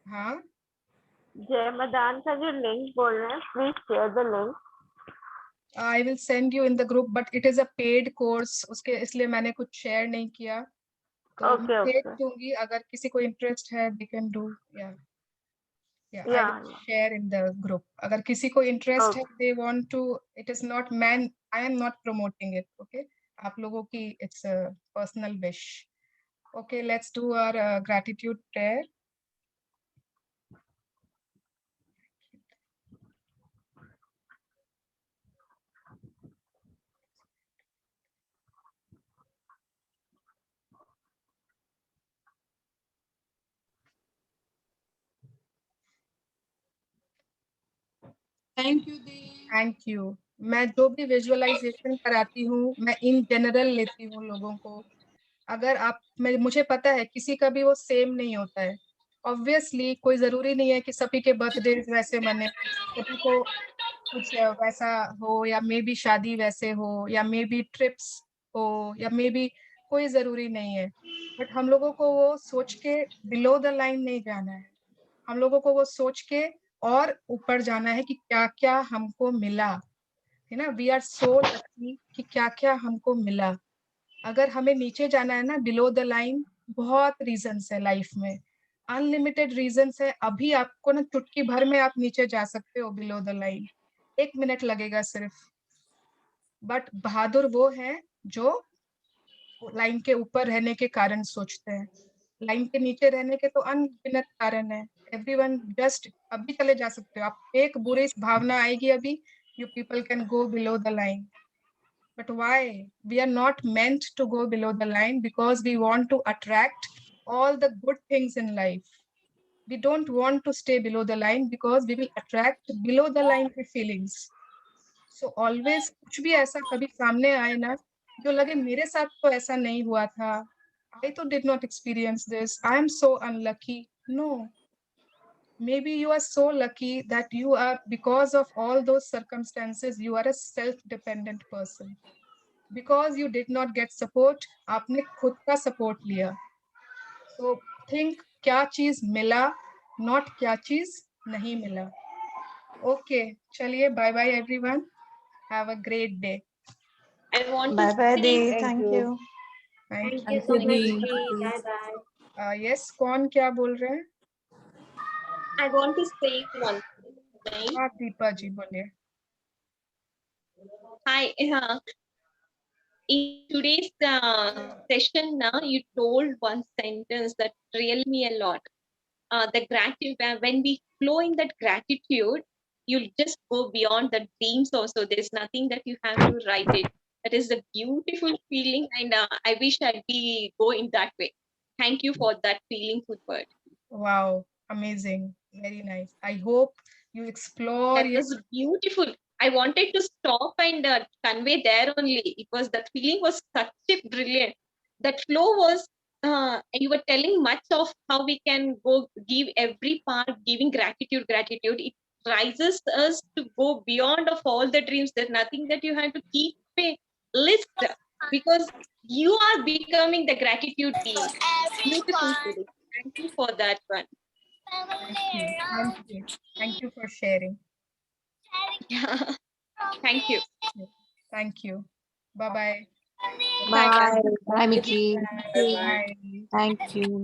हाँ, जय मदान का जो link बोल रहे हैं, please share the link. I will send you in the group, but it is a paid course. उसके इसलिए मैंने कुछ शेयर नहीं किया. तो Okay, मैं भेज okay. दूंगी, अगर किसी को इंटरेस्ट है, they can do. Yeah, I Yeah. will share in the group. अगर किसी को इंटरेस्ट है, Okay. they want to. It is not I am not promoting it. Okay, आप लोगों की it's a personal wish. Okay, let's do our gratitude prayer. Thank you, Deep. Thank you. मैं जो भी विजुअलाइजेशन कराती हूँ, मैं इन जनरल लेती हूँ लोगों को. अगर आप मुझे पता है किसी का भी वो सेम नहीं होता है. ऑब्वियसली कोई जरूरी नहीं है कि सभी के बर्थडे वैसे मने, सभी को कुछ वैसा हो, या मे बी शादी वैसे हो, या मे बी ट्रिप्स हो, या मे बी कोई जरूरी नहीं है. बट हम लोगों को वो सोच के बिलो द लाइन नहीं जाना है. हम लोगों को वो सोच के और ऊपर जाना है कि क्या क्या हमको मिला है ना. वी आर सो लकी कि क्या क्या हमको मिला. अगर हमें नीचे जाना है ना, बिलो द लाइन, बहुत रीजंस है लाइफ में, अनलिमिटेड रीजंस है. अभी आपको ना चुटकी भर में आप नीचे जा सकते हो बिलो द लाइन. 1 मिनट लगेगा सिर्फ. बट बहादुर वो है जो लाइन के ऊपर रहने के कारण सोचते हैं. लाइन के नीचे रहने के तो अनगिनत कारण है. एवरीवन जस्ट अभी चले जा सकते हो आप. एक बुरी भावना आएगी अभी, you people can go below the line. But why? We are not meant to go below the line because we want to attract all the good things in life. We don't want to stay below the line because we will attract below the line feelings. So always कुछ भी ऐसा कभी सामने आए ना, जो लगे मेरे साथ तो ऐसा नहीं हुआ था, I तो did not experience this, I am so unlucky. No, maybe you are so lucky that you are, because of all those circumstances, you are a self-dependent person. Because you did not get support, आपने खुद का support लिया. So think क्या चीज मिला, not क्या चीज नहीं मिला. Okay, चलिए, bye bye everyone. Have a great day. I want Bye to bye, say Dee. Thank Thank you. you. Thank you. Thank you, Dee. Dee. Bye bye. Yes, कौन क्या बोल रहे हैं? I want to say one thing. हाँ, दीपा जी बोलिए. Hi. In today's session, now you told one sentence that thrilled me a lot. The gratitude, when we flow in that gratitude, you'll just go beyond the dreams also. There's nothing that you have to write it. That is a beautiful feeling, and I wish I'd be going that way. Thank you for that feeling, Foodbird. Wow, amazing, very nice. I hope you explore That your. was beautiful. I wanted to stop and convey there only. It was, that feeling was such a brilliant. That flow was, you were telling much of how we can go give every part, giving gratitude. It rises us to go beyond of all the dreams. There's nothing that you have to keep a list, because you are becoming the gratitude team. Beautiful feeling. Thank you for that one. Thank you for sharing. Thank you. Thank you. Bye bye. Bye. Bye, Mickey. Bye. Thank you.